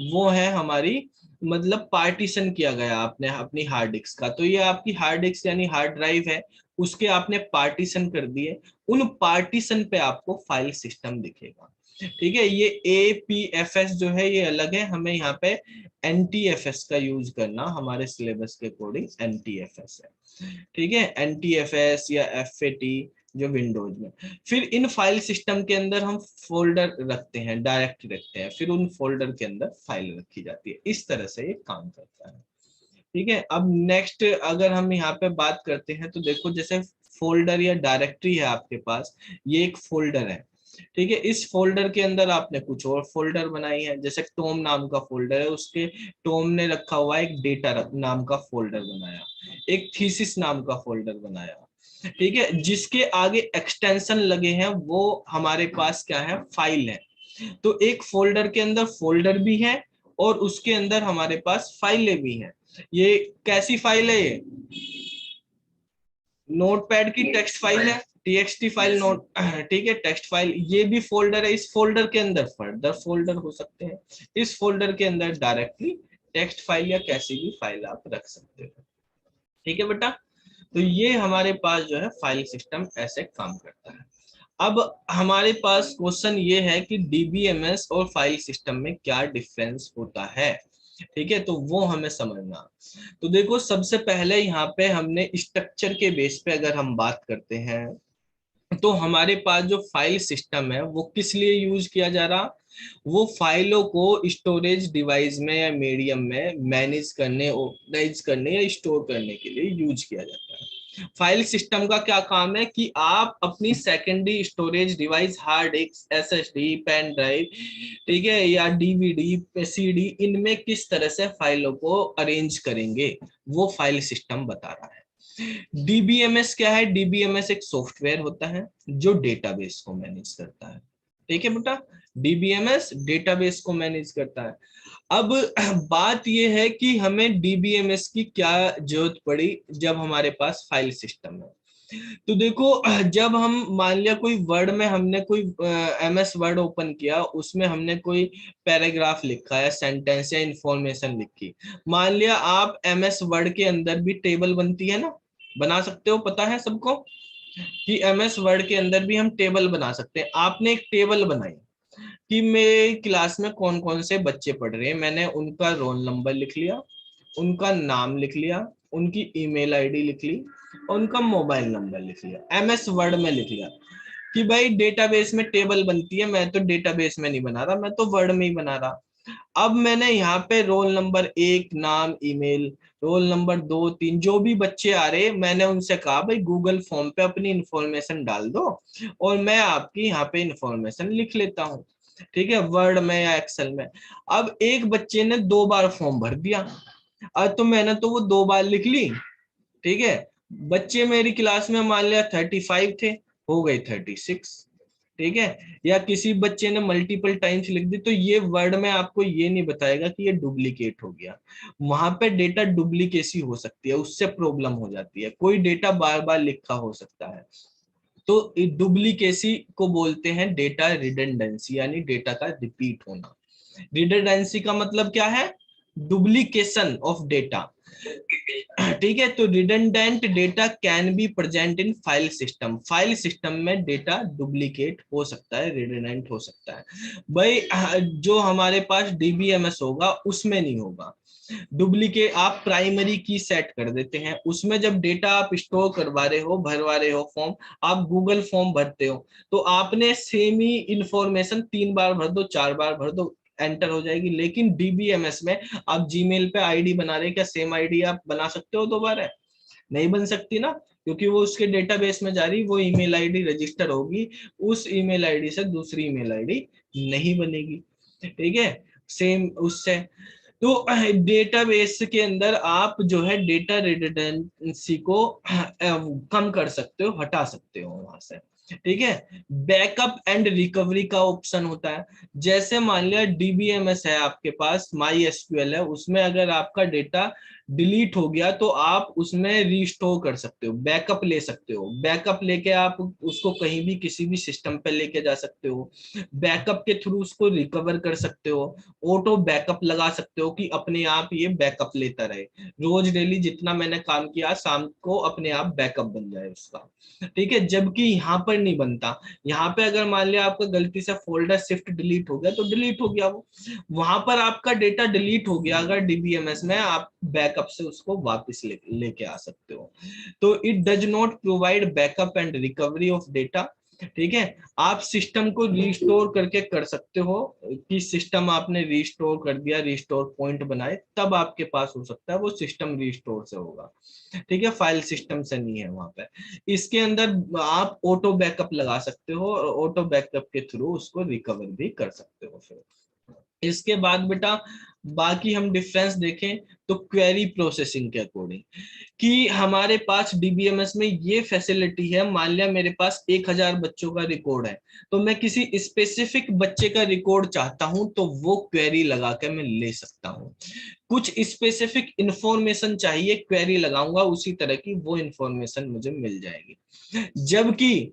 वो है हमारी, मतलब पार्टीशन किया गया आपने अपनी हार्ड डिस्क का। तो ये आपकी हार्ड डिस्क यानी हार्ड ड्राइव है, उसके आपने पार्टीशन कर दिए, उन पार्टीशन पे आपको फाइल सिस्टम दिखेगा। ठीक है, ये APFS जो है ये अलग है, हमें यहाँ पे NTFS का यूज करना, हमारे सिलेबस के अकॉर्डिंग NTFS है। ठीक है, NTFS या FAT जो विंडोज में। फिर इन फाइल सिस्टम के अंदर हम फोल्डर रखते हैं, डायरेक्टरी रखते हैं, फिर उन फोल्डर के अंदर फाइल रखी जाती है। इस तरह से ये काम करता है। ठीक है, अब नेक्स्ट अगर हम यहाँ पे बात करते हैं तो देखो जैसे फोल्डर या डायरेक्टरी है आपके पास, ये एक फोल्डर है। ठीक है, इस फोल्डर के अंदर आपने कुछ और फोल्डर बनाई है, जैसे टॉम नाम का फोल्डर है, उसके टॉम ने रखा हुआ एक डेटा नाम का फोल्डर बनाया, एक थीसिस नाम का फोल्डर बनाया। ठीक है, जिसके आगे एक्सटेंशन लगे हैं वो हमारे पास क्या है, फाइल है। तो एक फोल्डर के अंदर फोल्डर भी है और उसके अंदर हमारे पास फाइलें भी हैं। ये कैसी फाइल है, ये नोटपैड की टेक्स्ट फाइल है, TXT फाइल नोट। ठीक है, टेक्स्ट फाइल, ये भी फोल्डर है। इस फोल्डर के अंदर फर्दर फोल्डर हो सकते हैं, इस फोल्डर के अंदर डायरेक्टली टेक्स्ट फाइल या कैसी भी फाइल आप रख सकते हो। ठीक है बेटा, तो ये हमारे पास जो है फाइल सिस्टम ऐसे काम करता है। अब हमारे पास क्वेश्चन ये है कि DBMS और फाइल सिस्टम में क्या डिफरेंस होता है। ठीक है, तो वो हमें समझना। तो देखो सबसे पहले यहाँ पे हमने स्ट्रक्चर के बेस पे अगर हम बात करते हैं तो हमारे पास जो फाइल सिस्टम है वो किस लिए यूज किया जा रहा, वो फाइलों को स्टोरेज डिवाइस में या मीडियम में मैनेज करने, ऑर्गेनाइज करने या स्टोर करने के लिए यूज किया जाता है। फाइल सिस्टम का क्या काम है कि आप अपनी secondary storage device, hard disk, SSD, pen drive, ठीक है, या DVD, CD, इनमें किस तरह से फाइलों को अरेंज करेंगे, वो फाइल सिस्टम बता रहा है। DBMS क्या है, DBMS एक सॉफ्टवेयर होता है जो डेटाबेस को मैनेज करता है। ठीक है बेटा, DBMS डेटाबेस को मैनेज करता है। अब बात यह है कि हमें DBMS की क्या जरूरत पड़ी जब हमारे पास फाइल सिस्टम है। तो देखो जब हम मान लिया कोई वर्ड में हमने कोई MS वर्ड ओपन किया, उसमें हमने कोई पैराग्राफ लिखा है, सेंटेंस या इंफॉर्मेशन लिखी। मान लिया आप MS वर्ड के अंदर भी टेबल बनती है ना, बना सकते हो, पता है सबको कि MS वर्ड के अंदर भी हम टेबल बना सकते हैं। आपने एक टेबल बनाई कि मेरे क्लास में कौन कौन से बच्चे पढ़ रहे हैं, मैंने उनका रोल नंबर लिख लिया, उनका नाम लिख लिया, उनकी ईमेल आईडी लिख ली और उनका मोबाइल नंबर लिख लिया, MS वर्ड में लिख लिया। कि भाई डेटाबेस में टेबल बनती है, मैं तो डेटाबेस में नहीं बना रहा, मैं तो वर्ड में ही बना रहा। अब मैंने यहाँ पे रोल नंबर 1, नाम, ईमेल, रोल नंबर 2, 3, जो भी बच्चे आ रहे, मैंने उनसे कहा भाई गूगल फॉर्म पे अपनी इंफॉर्मेशन डाल दो और मैं आपकी यहाँ पे इंफॉर्मेशन लिख लेता हूँ। ठीक है, वर्ड में या एक्सेल में। अब एक बच्चे ने 2 बार फॉर्म भर दिया, तो मैंने तो वो 2 बार लिख ली, ठीक है। बच्चे मेरी क्लास में मान लिया 35 थे, हो गए 36, ठीक है। या किसी बच्चे ने मल्टीपल टाइम्स लिख दी, तो ये वर्ड में आपको ये नहीं बताएगा कि ये डुप्लीकेट हो गया। वहां पे डेटा डुप्लीकेसी हो सकती है, उससे प्रॉब्लम हो जाती है। कोई डेटा बार बार लिखा हो सकता है, तो डुप्लीकेसी को बोलते हैं डेटा रिडंडेंसी, यानी डेटा का रिपीट होना। रिडंडेंसी का मतलब क्या है? डुप्लीकेशन ऑफ डेटा, ठीक है। तो redundant data can be present in file system, file system में डेटा डुप्लीकेट हो सकता है, रिडंडेंट हो सकता है। भाई जो हमारे पास डीबीएमएस होगा उसमें नहीं होगा डुप्लीकेट। आप प्राइमरी की सेट कर देते हैं, उसमें जब डेटा आप स्टोर करवा रहे हो, भरवा रहे हो फॉर्म, आप गूगल फॉर्म भरते हो, तो आपने सेम ही इंफॉर्मेशन 3 बार भर दो, 4 बार भर दो, एंटर हो जाएगी। लेकिन डीबीएमएस में आप जीमेल पे आईडी बना रहे हैं, क्या सेम आईडी आप बना सकते हो दोबारा? नहीं बन सकती ना, क्योंकि वो उसके डेटाबेस में जा रही, वो ईमेल आईडी रजिस्टर होगी, उस ईमेल आईडी से दूसरी ईमेल आईडी नहीं बनेगी, ठीक है, सेम उससे। तो डेटाबेस के अंदर आप जो है डेटा रिडंडेंसी को कम कर सकते हो, हटा सकते हो वहां से, ठीक है। बैकअप एंड रिकवरी का ऑप्शन होता है। जैसे मान लिया डीबीएमएस है आपके पास, माई एसक्यूएल है, उसमें अगर आपका डेटा डिलीट हो गया तो आप उसमें रिस्टोर कर सकते हो, बैकअप ले सकते हो। बैकअप लेके आप उसको कहीं भी किसी भी सिस्टम पे लेके जा सकते हो, बैकअप के थ्रू उसको रिकवर कर सकते हो। ऑटो बैकअप लगा सकते हो कि अपने आप ये बैकअप लेता रहे, रोज डेली जितना मैंने काम किया शाम को अपने आप बैकअप बन जाए उसका, ठीक है। जबकि यहाँ पर नहीं बनता। यहाँ पे अगर मान लिया आपका गलती से फोल्डर शिफ्ट डिलीट हो गया तो डिलीट हो गया वो, वहां पर आपका डेटा डिलीट हो गया अगर डीबीएमएस में, आप बैकअप से उसको वापस लेके आ सकते हो। तो it does not provide backup and recovery of data, ठीक है। आप सिस्टम को रिस्टोर करके कर सकते हो, कि सिस्टम आपने रिस्टोर कर दिया, रिस्टोर पॉइंट बनाए, तब आपके पास हो सकता है वो सिस्टम रिस्टोर से होगा, ठीक है, फाइल सिस्टम से नहीं है वहां पे। इसके अंदर आप ऑटो बैकअप लगा सकते हो, और ऑटो बैकअप के थ्रू उसको रिकवर भी कर सकते हो फिर। इसके बाद बेटा बाकी हम डिफरेंस देखें तो क्वेरी प्रोसेसिंग के अकॉर्डिंग, कि हमारे पास डीबीएमएस में ये फैसिलिटी है, मान लिया मेरे पास 1000 बच्चों का रिकॉर्ड है, तो मैं किसी स्पेसिफिक बच्चे का रिकॉर्ड चाहता हूं तो वो क्वेरी लगा के मैं ले सकता हूं। कुछ स्पेसिफिक इंफॉर्मेशन चाहिए, क्वेरी लगाऊंगा, उसी तरह की वो इंफॉर्मेशन मुझे मिल जाएगी। जबकि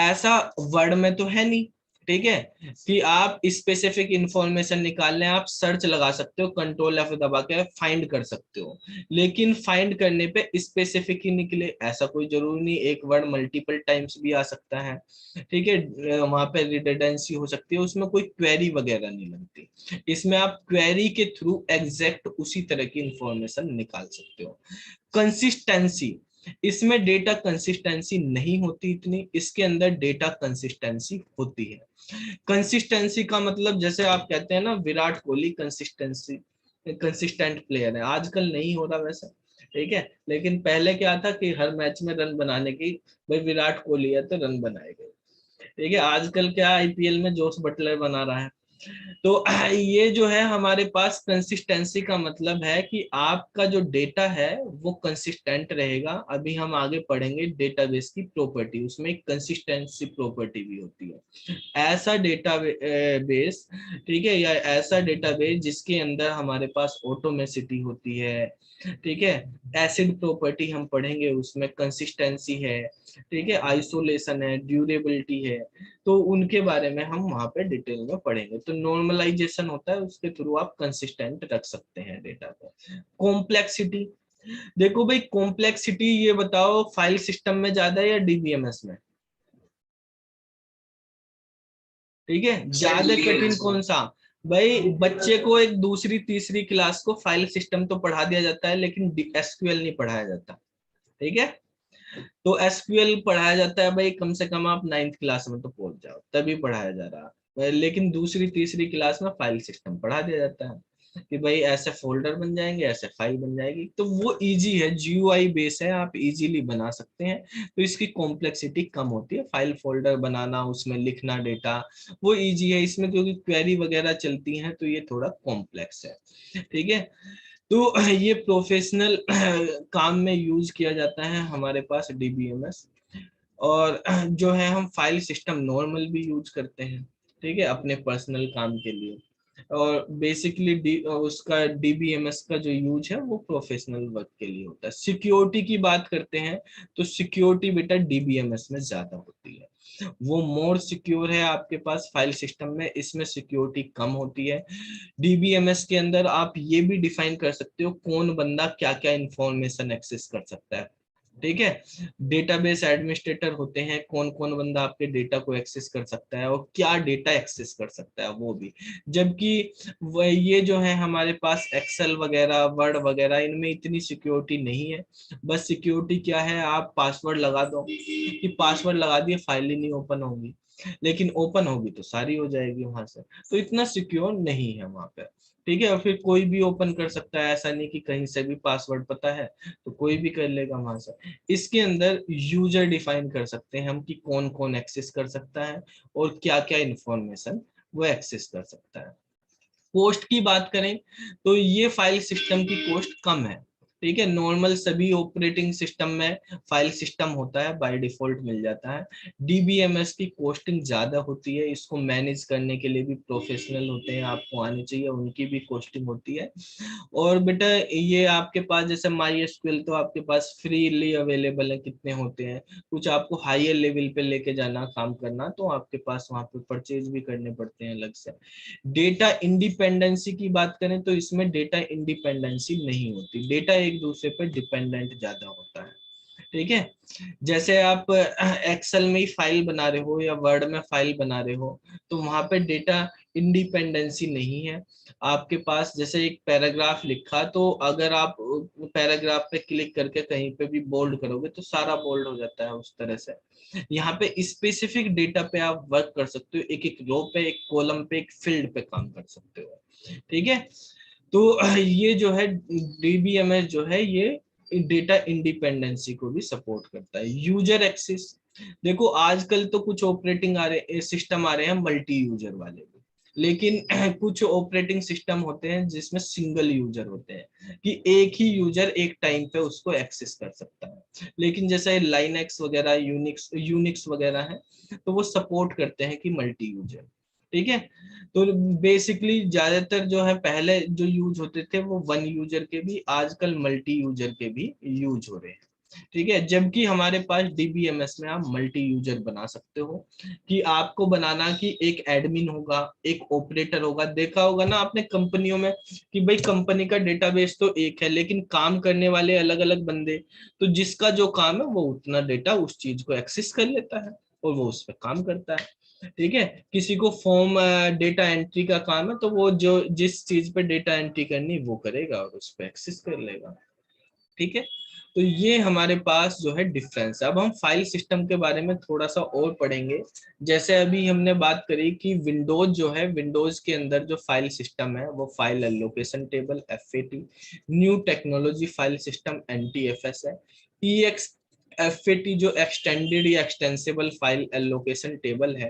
ऐसा वर्ड में तो है नहीं, ठीक है, कि आप स्पेसिफिक इंफॉर्मेशन निकालने आप सर्च लगा सकते हो, कंट्रोल एफ दबा के फाइंड कर सकते हो, लेकिन फाइंड करने पे स्पेसिफिक ही निकले ऐसा कोई जरूरी नहीं, एक वर्ड मल्टीपल टाइम्स भी आ सकता है, ठीक है। वहां पे रिडंडेंसी हो सकती है, उसमें कोई क्वेरी वगैरह नहीं लगती। इसमें आप क्वेरी के थ्रू एग्जैक्ट उसी तरह की इंफॉर्मेशन निकाल सकते हो। कंसिस्टेंसी, इसमें डेटा कंसिस्टेंसी नहीं होती इतनी, इसके अंदर डेटा कंसिस्टेंसी होती है। कंसिस्टेंसी का मतलब जैसे आप कहते हैं ना, Virat Kohli consistency consistent player है, आजकल नहीं हो रहा वैसा, ठीक है। लेकिन पहले क्या था कि हर मैच में रन बनाने की, भाई विराट कोहली है तो रन बनाएगा, ठीक है। आजकल क्या आईपीएल में जोस बटलर बना रहा है। तो ये जो है हमारे पास कंसिस्टेंसी का मतलब है कि आपका जो डेटा है वो कंसिस्टेंट रहेगा। अभी हम आगे पढ़ेंगे डेटाबेस की प्रॉपर्टी, उसमें कंसिस्टेंसी प्रॉपर्टी भी होती है। ऐसा डेटा बेस, ठीक है, या ऐसा डेटाबेस जिसके अंदर हमारे पास ऑटोमेसिटी होती है, ठीक है। एसिड प्रॉपर्टी हम पढ़ेंगे, उसमें कंसिस्टेंसी है, ठीक है, आइसोलेशन है, ड्यूरेबिलिटी है, तो उनके बारे में हम वहां पे डिटेल में पढ़ेंगे। तो नॉर्मलाइजेशन होता है, उसके थ्रू आप कंसिस्टेंट रख सकते हैं डेटा को। कॉम्प्लेक्सिटी, देखो भाई कॉम्प्लेक्सिटी ये बताओ फाइल सिस्टम में ज्यादा है या डीबीएमएस में? ठीक है, ज्यादा कठिन कौन सा? भाई बच्चे को एक दूसरी तीसरी क्लास को फाइल सिस्टम तो पढ़ा दिया जाता है, लेकिन एसक्यूएल नहीं पढ़ाया जाता, ठीक है। तो एसक्यूएल पढ़ाया जाता है भाई, कम से कम आप 9th क्लास में तो पहुंच जाओ तभी पढ़ाया जा रहा है, लेकिन दूसरी तीसरी क्लास में फाइल सिस्टम पढ़ा दिया जाता है, कि भाई ऐसे फोल्डर बन जाएंगे, ऐसे फाइल बन जाएगी, तो वो इजी है, जीयूआई बेस है, आप इजीली बना सकते हैं। तो इसकी कॉम्प्लेक्सिटी कम होती है, फाइल फोल्डर बनाना, उसमें लिखना डेटा, वो इजी है। इसमें क्योंकि क्वेरी वगैरह चलती हैं तो ये थोड़ा कॉम्प्लेक्स है, ठीक है। तो ये प्रोफेशनल काम में यूज किया जाता है हमारे पास डीबीएमएस। और जो है हम फाइल सिस्टम नॉर्मल भी यूज करते हैं, ठीक है, अपने पर्सनल काम के लिए। और बेसिकली उसका डीबीएमएस का जो यूज है वो प्रोफेशनल वर्क के लिए होता है। सिक्योरिटी की बात करते हैं तो सिक्योरिटी बेटा डीबीएमएस में ज्यादा होती है, वो मोर सिक्योर है आपके पास फाइल सिस्टम में, इसमें सिक्योरिटी कम होती है। डीबीएमएस के अंदर आप ये भी डिफाइन कर सकते हो कौन बंदा क्या क्या इंफॉर्मेशन एक्सेस कर सकता है, ठीक है। डेटाबेस एडमिनिस्ट्रेटर होते हैं, कौन कौन बंदा आपके डेटा को एक्सेस कर सकता है और क्या डेटा एक्सेस कर सकता है वो भी। जबकि ये जो है हमारे पास एक्सेल वगैरह वर्ड वगैरह इनमें इतनी सिक्योरिटी नहीं है। बस सिक्योरिटी क्या है, आप पासवर्ड लगा दो कि पासवर्ड लगा दिए फाइल ही नहीं ओपन होगी, लेकिन ओपन होगी तो सारी हो जाएगी वहां से। तो इतना सिक्योर नहीं है वहां पे, ठीक है। और फिर कोई भी ओपन कर सकता है, ऐसा नहीं कि कहीं से भी पासवर्ड पता है तो कोई भी कर लेगा वहां से। इसके अंदर यूजर डिफाइन कर सकते हैं हम कि कौन कौन एक्सेस कर सकता है और क्या क्या इंफॉर्मेशन वो एक्सेस कर सकता है। कॉस्ट की बात करें तो ये फाइल सिस्टम की कॉस्ट कम है, ठीक है। नॉर्मल सभी ऑपरेटिंग सिस्टम में फाइल सिस्टम होता है, बाय डिफॉल्ट मिल जाता है। डीबीएमएस की कॉस्टिंग ज्यादा होती है, इसको मैनेज करने के लिए भी प्रोफेशनल होते हैं, आपको आने चाहिए, उनकी भी कॉस्टिंग होती है। और बेटा ये आपके पास जैसे माई एसक्यूएल तो आपके पास फ्रीली अवेलेबल है, कितने होते हैं, कुछ आपको हायर लेवल पे लेके जाना काम करना तो आपके पास वहां पे परचेज भी करने पड़ते हैं अलग से। डेटा इंडिपेंडेंसी की बात करें तो इसमें डेटा इंडिपेंडेंसी नहीं होती, डेटा एक दूसरे पर डिपेंडेंट ज्यादा होता है, ठीक है। जैसे आप एक्सेल में ही फाइल बना रहे हो या वर्ड में फाइल बना रहे हो तो वहां पे डेटा इंडिपेंडेंसी नहीं है आपके पास। जैसे एक पैराग्राफ लिखा तो अगर आप पैराग्राफ पे क्लिक करके कहीं पे भी बोल्ड करोगे तो सारा बोल्ड हो जाता है उस तरह से। यहाँ पे स्पेसिफिक डेटा पे आप वर्क कर सकते हो, एक एक रो पे, एक कॉलम पे, एक फील्ड पे काम कर सकते हो, ठीक है। तो ये जो है डीबीएमएस जो है ये डेटा इंडिपेंडेंसी को भी सपोर्ट करता है। यूजर एक्सेस, देखो आजकल तो कुछ ऑपरेटिंग आ रहे सिस्टम आ रहे हैं मल्टी यूजर वाले भी, लेकिन कुछ ऑपरेटिंग सिस्टम होते हैं जिसमें सिंगल यूजर होते हैं कि एक ही यूजर एक टाइम पे उसको एक्सेस कर सकता है। लेकिन जैसे लाइनक्स वगैरह यूनिक्स यूनिक्स वगैरह है तो वो सपोर्ट करते हैं कि मल्टी यूजर, ठीक है। तो बेसिकली ज्यादातर जो है पहले जो यूज होते थे वो वन यूजर के भी, आजकल मल्टी यूजर के भी यूज हो रहे हैं, ठीक है। जबकि हमारे पास डीबीएमएस में आप मल्टी यूजर बना सकते हो कि आपको बनाना कि एक एडमिन होगा, एक ऑपरेटर होगा। देखा होगा ना आपने कंपनियों में कि भाई कंपनी का डेटाबेस तो एक है लेकिन काम करने वाले अलग अलग बंदे, तो जिसका जो काम है वो उतना डेटा उस चीज को एक्सेस कर लेता है और वो उस पर काम करता है, ठीक है। किसी को फॉर्म डेटा एंट्री का काम है तो वो जो जिस चीज पे डेटा एंट्री करनी वो करेगा और उस पर एक्सेस कर लेगा, ठीक है। तो ये हमारे पास जो है डिफरेंस है। अब हम फाइल सिस्टम के बारे में थोड़ा सा और पढ़ेंगे। जैसे अभी हमने बात करी कि विंडोज जो है, विंडोज के अंदर जो फाइल सिस्टम है वो file allocation table FAT, new technology file system NTFS है। ईएक्स एफएटी जो एक्सटेंडेड या एक्सटेंसिबल फाइल एलोकेशन टेबल है।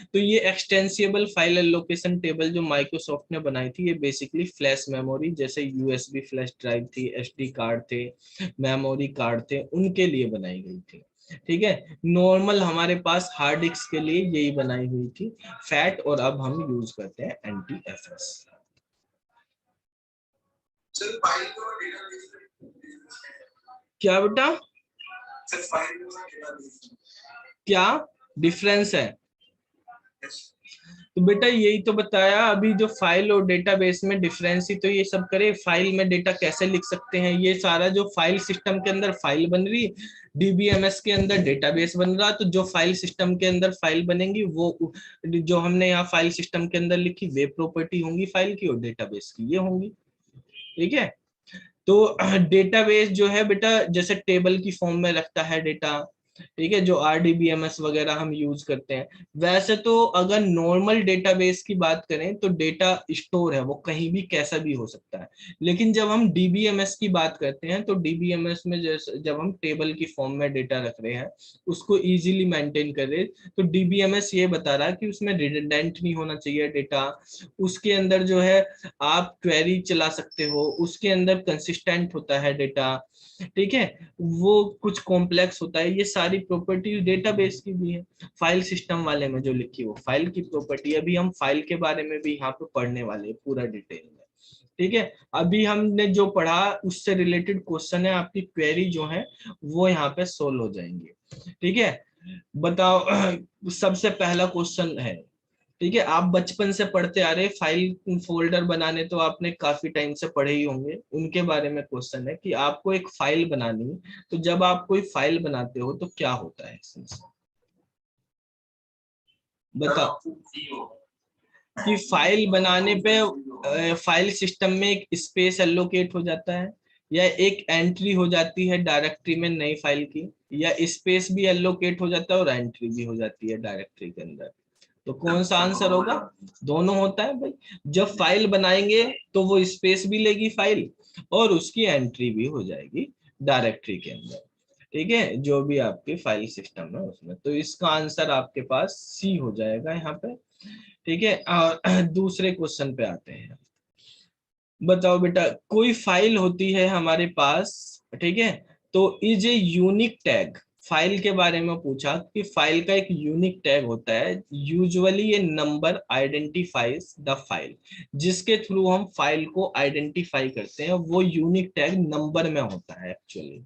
तो ये एक्सटेंसिबल फाइल एलोकेशन टेबल जो माइक्रोसॉफ्ट ने बनाई थी, ये बेसिकली फ्लैश मेमोरी जैसे यूएसबी फ्लैश ड्राइव थी, एसडी कार्ड थे, मेमोरी कार्ड थे, उनके लिए बनाई गई थी, ठीक है। नॉर्मल हमारे पास हार्ड डिस्क के लिए यही बनाई हुई थी फैट, और अब हम यूज करते हैं एनटीएफएस। क्या बेटा, क्या डिफरेंस है? तो बेटा यही तो बताया अभी, जो फाइल और डेटाबेस में डिफरेंस ही तो ये सब करे। फाइल में डेटा कैसे लिख सकते हैं, ये सारा जो फाइल सिस्टम के अंदर फाइल बन रही, डीबीएमएस के अंदर डेटाबेस बन रहा। तो जो फाइल सिस्टम के अंदर फाइल बनेंगी वो जो हमने यहाँ फाइल सिस्टम के अंदर लिखी वे प्रॉपर्टी होंगी फाइल की, और डेटाबेस की ये होंगी, ठीक है। तो डेटाबेस जो है बेटा जैसे टेबल की फॉर्म में रखता है डेटा, ठीक है, जो RDBMS वगैरह हम यूज करते हैं। वैसे तो अगर नॉर्मल डेटाबेस की बात करें तो डेटा स्टोर है वो कहीं भी कैसा भी हो सकता है, लेकिन जब हम DBMS की बात करते हैं तो DBMS में जैसे जब हम टेबल की फॉर्म में डेटा रख रहे हैं, उसको इजीली मेंटेन कर रहे, तो DBMS ये बता रहा है कि उसमें रिडंडेंट नहीं होना चाहिए डेटा, उसके अंदर जो है आप क्वेरी चला सकते हो, उसके अंदर कंसिस्टेंट होता है डेटा, ठीक है, वो कुछ कॉम्प्लेक्स होता है, ये सारी प्रॉपर्टीज डेटाबेस की भी है। फाइल सिस्टम वाले में जो लिखी वो फाइल की प्रॉपर्टी, अभी हम फाइल के बारे में भी यहाँ पे पढ़ने वाले हैं पूरा डिटेल में, ठीक है। अभी हमने जो पढ़ा उससे रिलेटेड क्वेश्चन है, आपकी क्वेरी जो है वो यहाँ पे सोल्व हो जाएंगे, ठीक है। बताओ सबसे पहला क्वेश्चन है, ठीक है, आप बचपन से पढ़ते आ रहे, फाइल फोल्डर बनाने तो आपने काफी टाइम से पढ़े ही होंगे, उनके बारे में क्वेश्चन है कि आपको एक फाइल बनानी है, तो जब आप कोई फाइल बनाते हो तो क्या होता है इसमें से? बताओ कि फाइल बनाने पे फाइल सिस्टम में एक स्पेस एलोकेट हो जाता है, या एक एंट्री हो जाती है डायरेक्टरी में नई फाइल की, या स्पेस भी एलोकेट हो जाता है और एंट्री भी हो जाती है डायरेक्टरी के अंदर, तो कौन सा आंसर होगा? दोनों होता है भाई। जब फाइल बनाएंगे तो वो स्पेस भी लेगी फाइल, और उसकी एंट्री भी हो जाएगी डायरेक्टरी के अंदर, ठीक है, जो भी आपकी फाइल सिस्टम है उसमें, तो इसका आंसर आपके पास सी हो जाएगा यहाँ पे, ठीक है। दूसरे क्वेश्चन पे आते हैं। बताओ बेटा, कोई फाइल होती है हमारे पास, ठीक है, तो is a unique tag, file के बारे में पूछा कि फाइल का एक यूनिक टैग होता है, यूजुअली ये नंबर आइडेंटिफाइज द फाइल, जिसके थ्रू हम फाइल को आइडेंटिफाई करते हैं, वो यूनिक टैग नंबर में होता है एक्चुअली,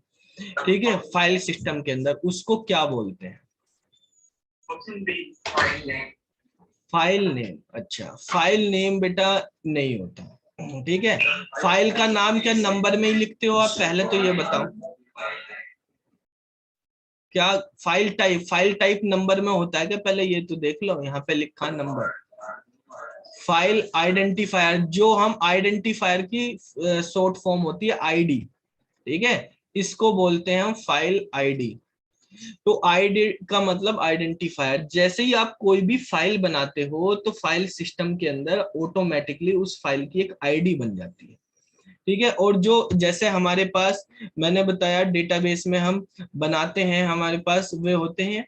ठीक है, फाइल सिस्टम के अंदर उसको क्या बोलते हैं? फाइल नेम, अच्छा फाइल नेम बेटा नहीं होता, ठीक है। फाइल का नाम क्या नंबर में ही लिखते हो आप, पहले तो ये बताओ, क्या फाइल टाइप नंबर में होता है क्या, पहले ये तो देख लो, यहाँ पे लिखा नंबर। फाइल आइडेंटिफायर, जो हम आइडेंटिफायर की शॉर्ट फॉर्म होती है आईडी, ठीक है, इसको बोलते हैं हम फाइल आईडी। तो आईडी का मतलब आइडेंटिफायर, जैसे ही आप कोई भी फाइल बनाते हो तो फाइल सिस्टम के अंदर ऑटोमेटिकली उस फाइल की एक आईडी बन जाती है, ठीक है। और जो जैसे हमारे पास मैंने बताया डेटाबेस में हम बनाते हैं, हमारे पास वे होते हैं,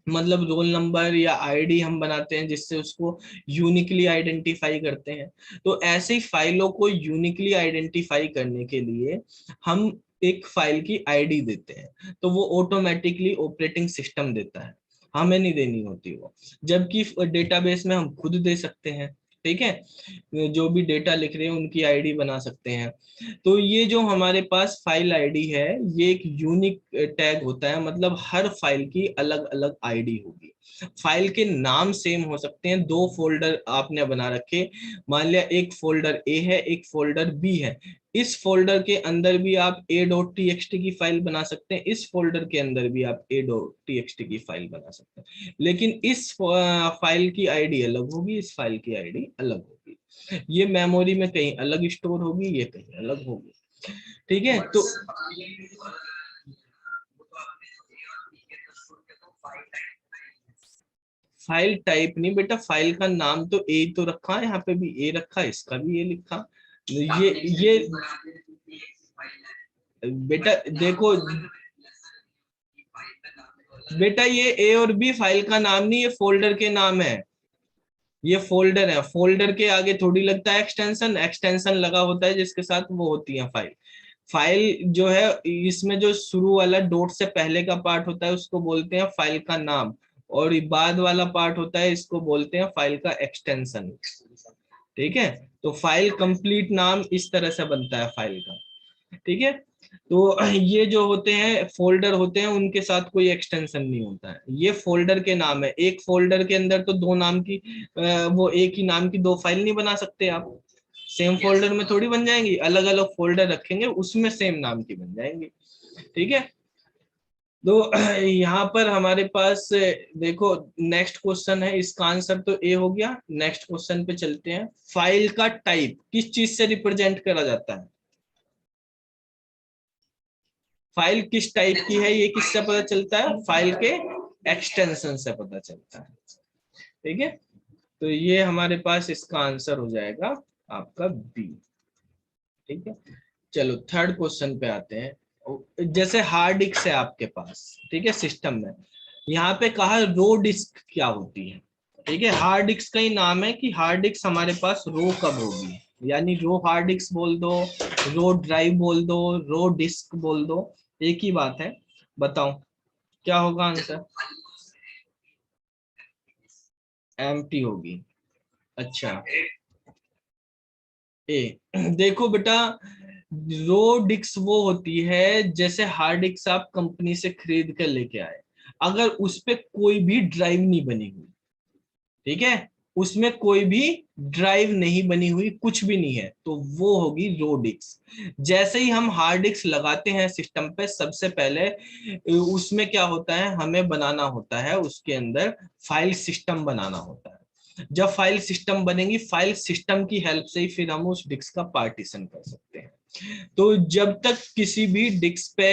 मतलब रोल नंबर या आईडी हम बनाते हैं जिससे उसको यूनिकली आइडेंटिफाई करते हैं, तो ऐसे ही फाइलों को यूनिकली आइडेंटिफाई करने के लिए हम एक फाइल की आईडी देते हैं, तो वो ऑटोमेटिकली ऑपरेटिंग सिस्टम देता है, हमें नहीं देनी होती वो, जबकि डेटाबेस में हम खुद दे सकते हैं, ठीक है, जो भी डेटा लिख रहे हैं उनकी आईडी बना सकते हैं। तो ये जो हमारे पास फाइल आईडी है, ये एक यूनिक टैग होता है, मतलब हर फाइल की अलग अलग आईडी होगी। फाइल के नाम सेम हो सकते हैं, दो फोल्डर आपने बना रखे, मान लिया एक फोल्डर ए है एक फोल्डर बी है, इस फोल्डर के अंदर भी आप a.txt की फाइल बना सकते हैं, इस फोल्डर के अंदर भी आप a.txt की फाइल बना सकते हैं, लेकिन इस फाइल की आईडी अलग होगी, इस फाइल की आईडी अलग होगी, ये मेमोरी में कहीं अलग स्टोर होगी, ये कहीं अलग होगी, ठीक है। तो फाइल टाइप नहीं बेटा, फाइल का नाम तो ए तो रखा है, यहाँ पे भी ए रखा है, इसका भी ए लिखा, ये बेटा देखो बेटा, ये ए और बी फाइल का नाम नहीं, ये फोल्डर के नाम है, ये फोल्डर है, फोल्डर के आगे थोड़ी लगता है एक्सटेंशन, एक्सटेंशन लगा होता है जिसके साथ वो होती है फाइल। फाइल जो है इसमें जो शुरू वाला डॉट से पहले का पार्ट होता है उसको बोलते हैं फाइल का नाम, और ये बाद वाला पार्ट होता है इसको बोलते हैं फाइल का एक्सटेंशन, ठीक है। तो फाइल कंप्लीट नाम इस तरह से बनता है फाइल का, ठीक है। तो ये जो होते हैं फोल्डर होते हैं, उनके साथ कोई एक्सटेंशन नहीं होता है, ये फोल्डर के नाम है, एक फोल्डर के अंदर तो दो नाम की वो एक ही नाम की दो फाइल नहीं बना सकते आप, सेम फोल्डर में थोड़ी बन जाएंगी, अलग अलग फोल्डर रखेंगे उसमें सेम नाम की बन जाएंगी, ठीक है। तो यहाँ पर हमारे पास देखो नेक्स्ट क्वेश्चन है, इसका आंसर तो ए हो गया, नेक्स्ट क्वेश्चन पे चलते हैं। फाइल का टाइप किस चीज से रिप्रेजेंट करा जाता है? फाइल किस टाइप की है ये किससे पता चलता है, फाइल के एक्सटेंशन से पता चलता है। ठीक है, तो ये हमारे पास इसका आंसर हो जाएगा आपका बी। ठीक है, चलो थर्ड क्वेश्चन पे आते हैं। जैसे हार्ड डिस्क है आपके पास, ठीक है, सिस्टम में, यहाँ पे कहा रो डिस्क क्या होती है। ठीक है, हार्ड डिस्क का ही नाम है कि हार्ड डिस्क हमारे पास रो कब होगी, यानी रो हार्ड डिस्क बोल दो, रो ड्राइव बोल दो, रो डिस्क बोल दो, एक ही बात है। बताओ क्या होगा आंसर। एम्प्टी होगी। अच्छा, ए देखो बेटा, रो डिस्क वो होती है जैसे हार्ड डिस्क आप कंपनी से खरीद कर लेके आए, अगर उस पे कोई भी ड्राइव नहीं बनी हुई, ठीक है, उसमें कोई भी ड्राइव नहीं बनी हुई, कुछ भी नहीं है, तो वो होगी रो डिस्क। जैसे ही हम हार्ड डिस्क लगाते हैं सिस्टम पे, सबसे पहले उसमें क्या होता है, हमें बनाना होता है उसके अंदर फाइल सिस्टम बनाना होता है। जब फाइल सिस्टम बनेगी, फाइल सिस्टम की हेल्प से ही फिर हम उस डिस्क का पार्टीशन कर सकते हैं। तो जब तक किसी भी डिस्क पे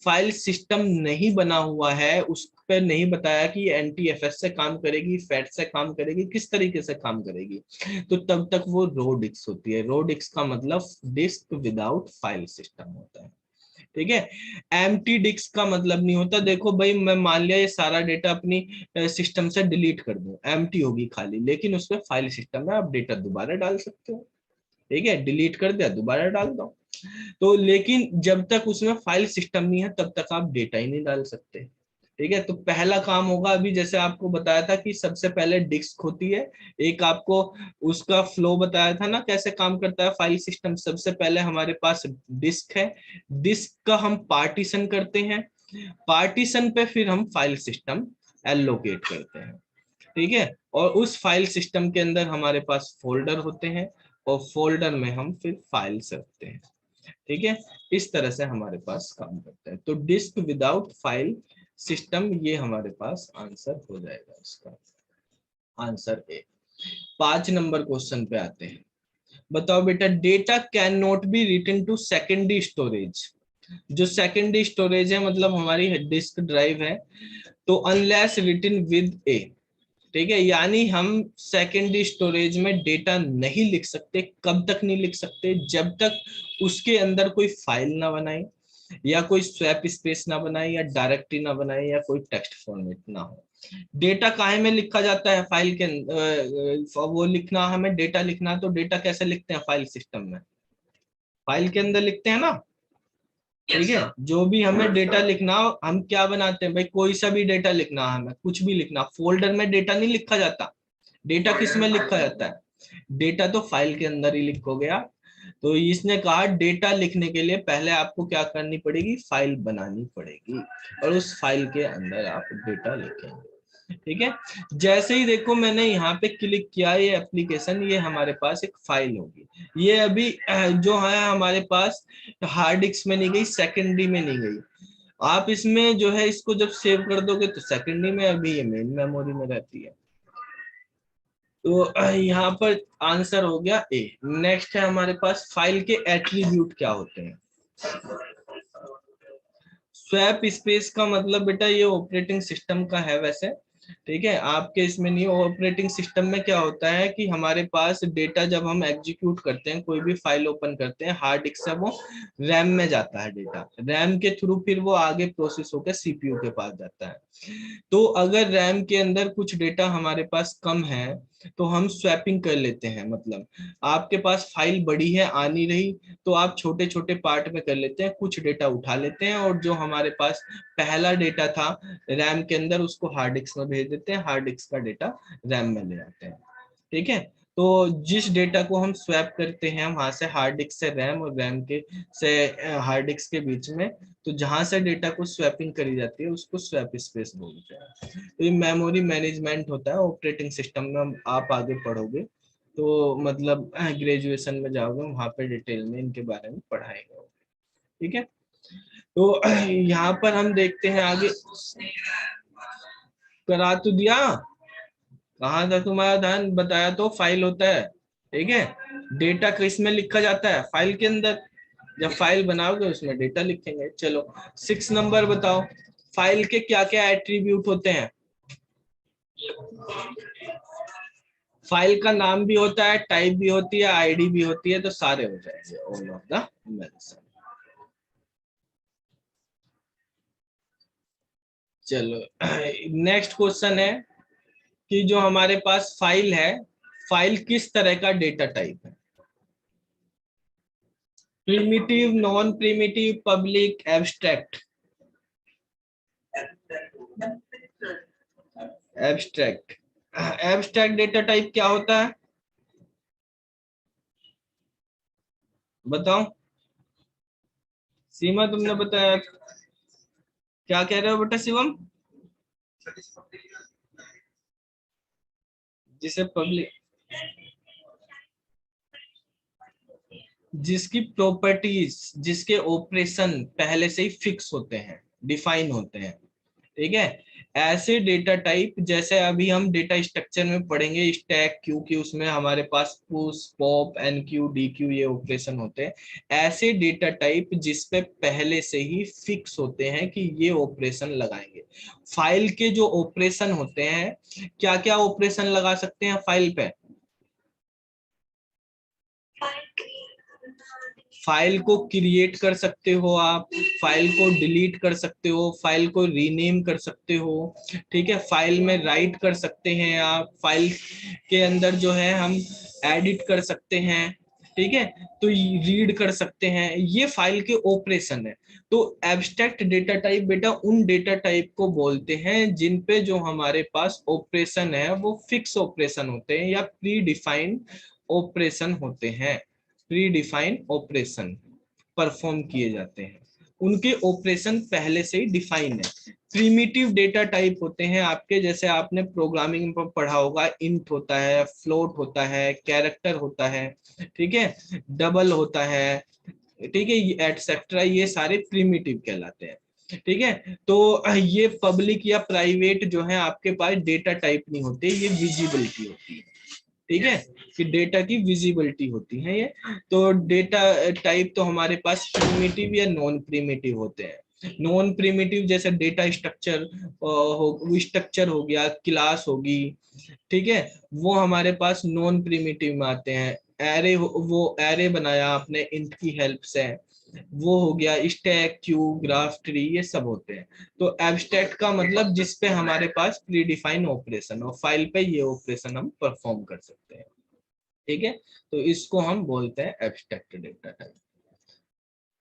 फाइल सिस्टम नहीं बना हुआ है, उस पे नहीं बताया कि एनटीएफएस से काम करेगी, फैट से काम करेगी, किस तरीके से काम करेगी, तो तब तक वो रो डिस्क होती है। रो डिस्क का मतलब डिस्क विदाउट फाइल सिस्टम होता है। ठीक है, एम्प्टी डिस्क का मतलब नहीं होता, देखो भाई मैं मान लिया ये सारा डेटा अपनी सिस्टम से डिलीट कर दूं, एम्प्टी होगी खाली, लेकिन उसमें फाइल सिस्टम में आप डेटा दोबारा डाल सकते हो। ठीक है, डिलीट कर दिया दोबारा डाल दो। तो लेकिन जब तक उसमें फाइल सिस्टम नहीं है तब तक आप डेटा ही नहीं डाल सकते। ठीक है, तो पहला काम होगा, अभी जैसे आपको बताया था कि सबसे पहले डिस्क होती है, एक आपको उसका फ्लो बताया था ना कैसे काम करता है फाइल सिस्टम। सबसे पहले हमारे पास डिस्क है, डिस्क का हम पार्टीशन करते हैं, पार्टीशन पे फिर हम फाइल सिस्टम एलोकेट करते हैं। ठीक है, और उस फाइल सिस्टम के अंदर हमारे पास फोल्डर होते हैं, और फोल्डर में हम फिर फाइल्स रखते हैं। ठीक है, इस तरह से हमारे पास काम करता है। तो डिस्क विदाउट फाइल सिस्टम, ये हमारे पास आंसर हो जाएगा, इसका आंसर ए। 5 नंबर क्वेश्चन पे आते हैं। बताओ बेटा, data can not be written to secondary storage. जो सेकेंडरी स्टोरेज है मतलब हमारी डिस्क ड्राइव है, तो अनलेस रिटन विद ए। ठीक है, यानी हम सेकेंडरी स्टोरेज में डेटा नहीं लिख सकते। कब तक नहीं लिख सकते, जब तक उसके अंदर कोई फाइल ना बनाए, या कोई स्वैप स्पेस ना बनाए, या डायरेक्टरी ना बनाए, या कोई टेक्स्ट फॉर्मेट ना हो। डेटा काहे में लिखा जाता है फाइल के वो लिखना, हमें डेटा लिखना, तो डेटा कैसे लिखते हैं फाइल सिस्टम में, फाइल के अंदर लिखते हैं ना। ठीक है, जो भी हमें डेटा लिखना हो, हम क्या बनाते हैं भाई, कोई सा भी डेटा लिखना, हमें कुछ भी लिखना, फोल्डर में डेटा नहीं लिखा जाता। डेटा किस में लिखा जाता है, डेटा तो फाइल के अंदर ही लिखो गया। तो इसने कहा डेटा लिखने के लिए पहले आपको क्या करनी पड़ेगी, फाइल बनानी पड़ेगी, और उस फाइल के अंदर आप डेटा लिखेंगे। ठीक है, जैसे ही देखो मैंने यहाँ पे क्लिक किया, ये एप्लीकेशन, ये हमारे पास एक फाइल होगी। ये अभी जो है हमारे पास हार्ड डिस्क में नहीं गई, सेकेंडरी में नहीं गई। आप इसमें जो है इसको जब सेव कर दोगे तो सेकेंडरी में, अभी ये मेन मेमोरी में रहती है। तो यहाँ पर आंसर हो गया ए। नेक्स्ट है हमारे पास, फाइल के एट्रीब्यूट क्या होते हैं। स्वैप स्पेस का मतलब बेटा ये ऑपरेटिंग सिस्टम का है वैसे। ठीक है, आपके इसमें नहीं। ऑपरेटिंग सिस्टम में क्या होता है कि हमारे पास डेटा जब हम एग्जीक्यूट करते हैं, कोई भी फाइल ओपन करते हैं, हार्ड डिस्क से वो रैम में जाता है, डेटा रैम के थ्रू फिर वो आगे प्रोसेस होकर सीपीयू के पास जाता है। तो अगर रैम के अंदर कुछ डेटा हमारे पास कम है, तो हम स्वैपिंग कर लेते हैं। मतलब आपके पास फाइल बड़ी है, आ नहीं रही, तो आप छोटे छोटे पार्ट में कर लेते हैं, कुछ डेटा उठा लेते हैं, और जो हमारे पास पहला डेटा था रैम के अंदर, उसको हार्ड डिस्क में भेज देते हैं, हार्ड डिस्क का डेटा रैम में ले आते हैं। ठीक है, तो जिस डेटा को हम स्वैप करते हैं वहां से हार्ड डिस्क से रैम, और रैम के से हार्ड डिस्क के बीच में, तो जहां से डेटा को स्वैपिंग करी जाती है उसको स्वैप स्पेस बोलते हैं। तो ये मेमोरी मैनेजमेंट होता है ऑपरेटिंग सिस्टम में। आप आगे पढ़ोगे तो मतलब ग्रेजुएशन में जाओगे, वहां पे डिटेल में इनके बारे में पढ़ाएगा। ठीक है, तो यहाँ पर हम देखते हैं आगे। करा तो दिया, कहाँ था तुम्हारा ध्यान, बताया तो फाइल होता है। ठीक है, डेटा किस में लिखा जाता है, फाइल के अंदर। जब फाइल बनाओगे उसमें डेटा लिखेंगे। चलो 6 नंबर बताओ, फाइल के क्या क्या एट्रीब्यूट होते हैं? फाइल का नाम भी होता है, टाइप भी होती है, आईडी भी होती है, तो सारे हो जाएंगे ऑल ऑफ द मेंशन। चलो नेक्स्ट क्वेश्चन है कि जो हमारे पास फाइल है, फाइल किस तरह का डेटा टाइप है? Primitive, non primitive, public, abstract? Abstract. Abstract data type क्या होता है बताओ? सीमा तुमने बताया, क्या कह रहे हो बेटा शिवम? जिसे पब्लिक, जिसकी प्रॉपर्टीज, जिसके ऑपरेशन पहले से ही फिक्स होते हैं, डिफाइन होते हैं, ठीक है। ऐसे डेटा टाइप, जैसे अभी हम डेटा स्ट्रक्चर में पढ़ेंगे स्टैक क्यू की, उसमें हमारे पास पुश, पॉप, एनक्यू, डीक्यू ये ऑपरेशन होते हैं। ऐसे डेटा टाइप जिसपे पहले से ही फिक्स होते हैं कि ये ऑपरेशन लगाएंगे। फाइल के जो ऑपरेशन होते हैं, क्या क्या ऑपरेशन लगा सकते हैं फाइल पे? फाइल को क्रिएट कर सकते हो आप, फाइल को डिलीट कर सकते हो, फाइल को रीनेम कर सकते हो, ठीक है। फाइल में राइट कर सकते हैं आप, फाइल के अंदर जो है हम एडिट कर सकते हैं, ठीक है। तो रीड कर सकते हैं, ये फाइल के ऑपरेशन है। तो एब्स्ट्रैक्ट डेटा टाइप बेटा उन डेटा टाइप को बोलते हैं जिन पे जो हमारे पास ऑपरेशन है वो फिक्स ऑपरेशन होते हैं या प्री डिफाइंड ऑपरेशन होते हैं। प्री डिफाइंड ऑपरेशन परफॉर्म किए जाते हैं, उनके ऑपरेशन पहले से ही डिफाइन है। प्रिमिटिव डेटा टाइप होते हैं आपके, जैसे आपने प्रोग्रामिंग में पढ़ा होगा, इंट होता है, फ्लोट होता है, कैरेक्टर होता है, ठीक है, डबल होता है, ठीक है, एटसेट्रा, ये सारे प्रिमिटिव कहलाते हैं, ठीक है। तो ये पब्लिक या प्राइवेट जो है आपके पास डेटा टाइप नहीं होते, ये विजिबिलिटी होती है, ठीक है, कि डेटा की विजिबिलिटी होती है ये। तो डेटा टाइप तो हमारे पास प्रिमिटिव या नॉन प्रिमिटिव होते हैं। नॉन प्रिमिटिव जैसे डेटा स्ट्रक्चर स्ट्रक्चर हो गया, क्लास होगी, ठीक है, वो हमारे पास नॉन प्रिमिटिव में आते हैं। एरे, वो एरे बनाया आपने इंट की हेल्प से, वो हो गया। स्टैक, क्यू, ग्राफ, ट्री, ये सब होते हैं। तो एब्स्ट्रैक्ट का मतलब जिसपे हमारे पास प्री डिफाइन ऑपरेशन और फाइल पे ये ऑपरेशन हम परफॉर्म कर सकते हैं, ठीक है। तो इसको हम बोलते हैं एब्स्ट्रैक्ट डेटा टाइप।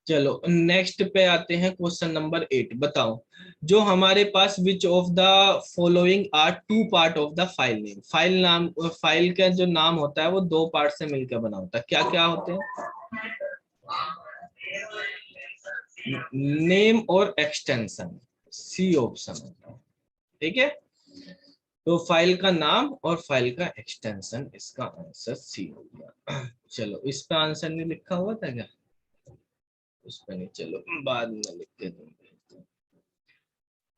चलो नेक्स्ट पे आते हैं, क्वेश्चन नंबर 8 बताओ, जो हमारे पास which of the following are two part of the file name? File नाम, फाइल का जो नाम होता है वो दो पार्ट से मिलकर बना होता है, क्या क्या होते हैं? नेम और एक्सटेंशन, सी ऑप्शन होता है, ठीक है। तो फाइल का नाम और फाइल का एक्सटेंशन, इसका आंसर सी हो गया। चलो इस पे आंसर नहीं लिखा हुआ था क्या? उस पे नहीं, चलो बाद में लिख के दूंगे।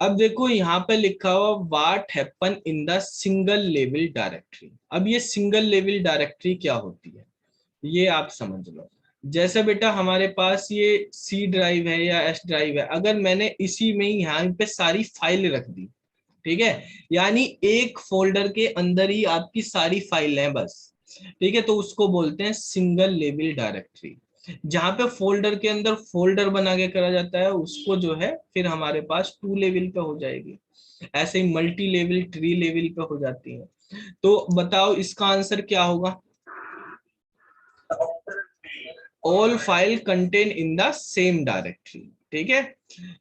अब देखो यहाँ पे लिखा हुआ what happen in the single level directory. अब ये सिंगल लेवल डायरेक्टरी क्या होती है ये आप समझ लो। जैसे बेटा हमारे पास ये सी ड्राइव है या एस ड्राइव है, अगर मैंने इसी में ही यहाँ पे सारी फाइल रख दी, ठीक है, यानी एक फोल्डर के अंदर ही आपकी सारी फाइल है बस, ठीक है, तो उसको बोलते हैं सिंगल लेवल डायरेक्टरी। जहां पे फोल्डर के अंदर फोल्डर बना के करा जाता है उसको जो है फिर हमारे पास टू लेवल पे हो जाएगी, ऐसे ही मल्टी लेवल, ट्री लेवल पे हो जाती है। तो बताओ इसका आंसर क्या होगा? All file contain in the same directory, ठीक है।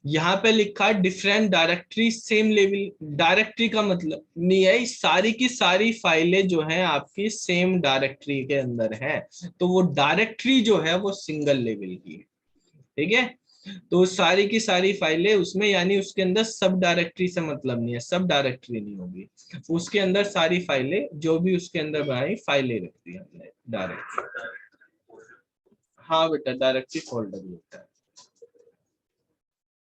यहाँ पे लिखा है different directory same level. Directory का मतलब नहीं है सारी की सारी फाइलें जो है आपकी सेम डायरेक्टरी के अंदर है, तो वो डायरेक्टरी जो है वो सिंगल लेवल की है, ठीक है। तो सारी की सारी फाइलें उसमें, यानी उसके अंदर सब डायरेक्टरी से मतलब नहीं है, सब डायरेक्टरी नहीं होगी, उसके अंदर सारी फाइलें जो भी उसके अंदर बनाई फाइलें रखती है हमने डायरेक्टरी। हाँ बेटा डायरेक्टरी फोल्डर ही होता है।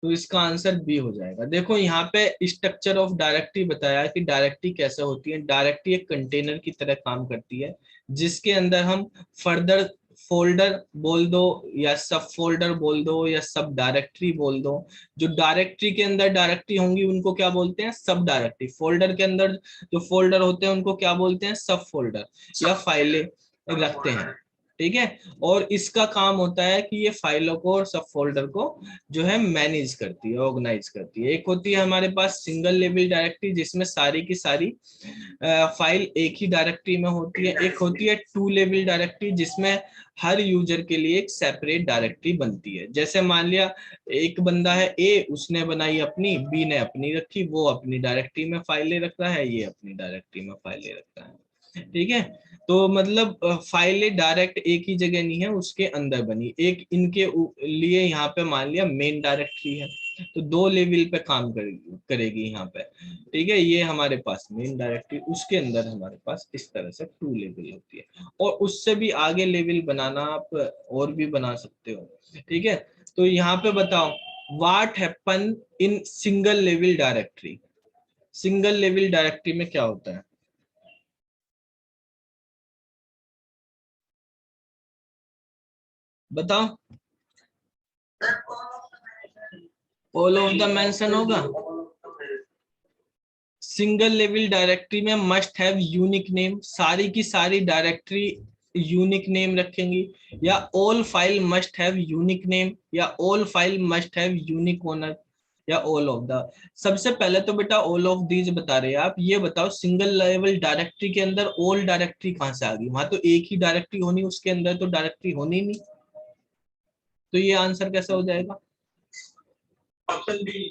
तो इसका आंसर बी हो जाएगा। देखो यहाँ पे स्ट्रक्चर ऑफ डायरेक्टरी बताया कि डायरेक्टरी कैसे होती है। डायरेक्टरी एक कंटेनर की तरह काम करती है जिसके अंदर हम फर्दर फोल्डर बोल दो या सब फोल्डर बोल दो या सब डायरेक्टरी बोल दो। जो डायरेक्टरी के अंदर डायरेक्टरी होंगी उनको क्या बोलते हैं, सब डायरेक्टरी। फोल्डर के अंदर जो फोल्डर होते हैं उनको क्या बोलते हैं, सब फोल्डर या फाइलें रखते हैं। ठीक है, और इसका काम होता है कि ये फाइलों को और सब फोल्डर को जो है मैनेज करती है, ऑर्गेनाइज करती है। एक होती है हमारे पास सिंगल लेवल डायरेक्टरी जिसमें सारी की सारी फाइल एक ही डायरेक्टरी में होती है। एक होती है टू लेवल डायरेक्टरी जिसमें हर यूजर के लिए एक सेपरेट डायरेक्टरी बनती है। जैसे मान लिया एक बंदा है ए, उसने बनाई अपनी, बी ने अपनी रखी, वो अपनी डायरेक्टरी में फाइलें रख रहा है, ये अपनी डायरेक्टरी में फाइलें रख रहा है। ठीक है, तो मतलब फाइलें डायरेक्ट एक ही जगह नहीं है, उसके अंदर बनी एक इनके लिए यहाँ पे मान लिया मेन डायरेक्टरी है, तो दो लेवल पे काम करेगी यहाँ पे। ठीक है, ये हमारे पास मेन डायरेक्टरी, उसके अंदर हमारे पास इस तरह से टू लेवल होती है। और उससे भी आगे लेवल बनाना आप और भी बना सकते हो। ठीक है, तो यहाँ पे बताओ what happen in single level directory. Single level directory में क्या होता है, बताओ। ऑल ऑफ द मेंशन होगा। सिंगल लेवल डायरेक्टरी में मस्ट हैव यूनिक नेम, सारी की सारी डायरेक्टरी यूनिक नेम रखेंगी, या all file must have unique name, या all file must have unique owner, या ऑल ऑफ द। सबसे पहले तो बेटा ऑल ऑफ दीज बता रहे हैं आप, ये बताओ सिंगल लेवल डायरेक्टरी के अंदर ऑल डायरेक्टरी कहां से आ गई, वहां तो एक ही डायरेक्टरी होनी, उसके अंदर तो डायरेक्टरी होनी नहीं, तो ये आंसर कैसे हो जाएगा। ऑप्शन बी,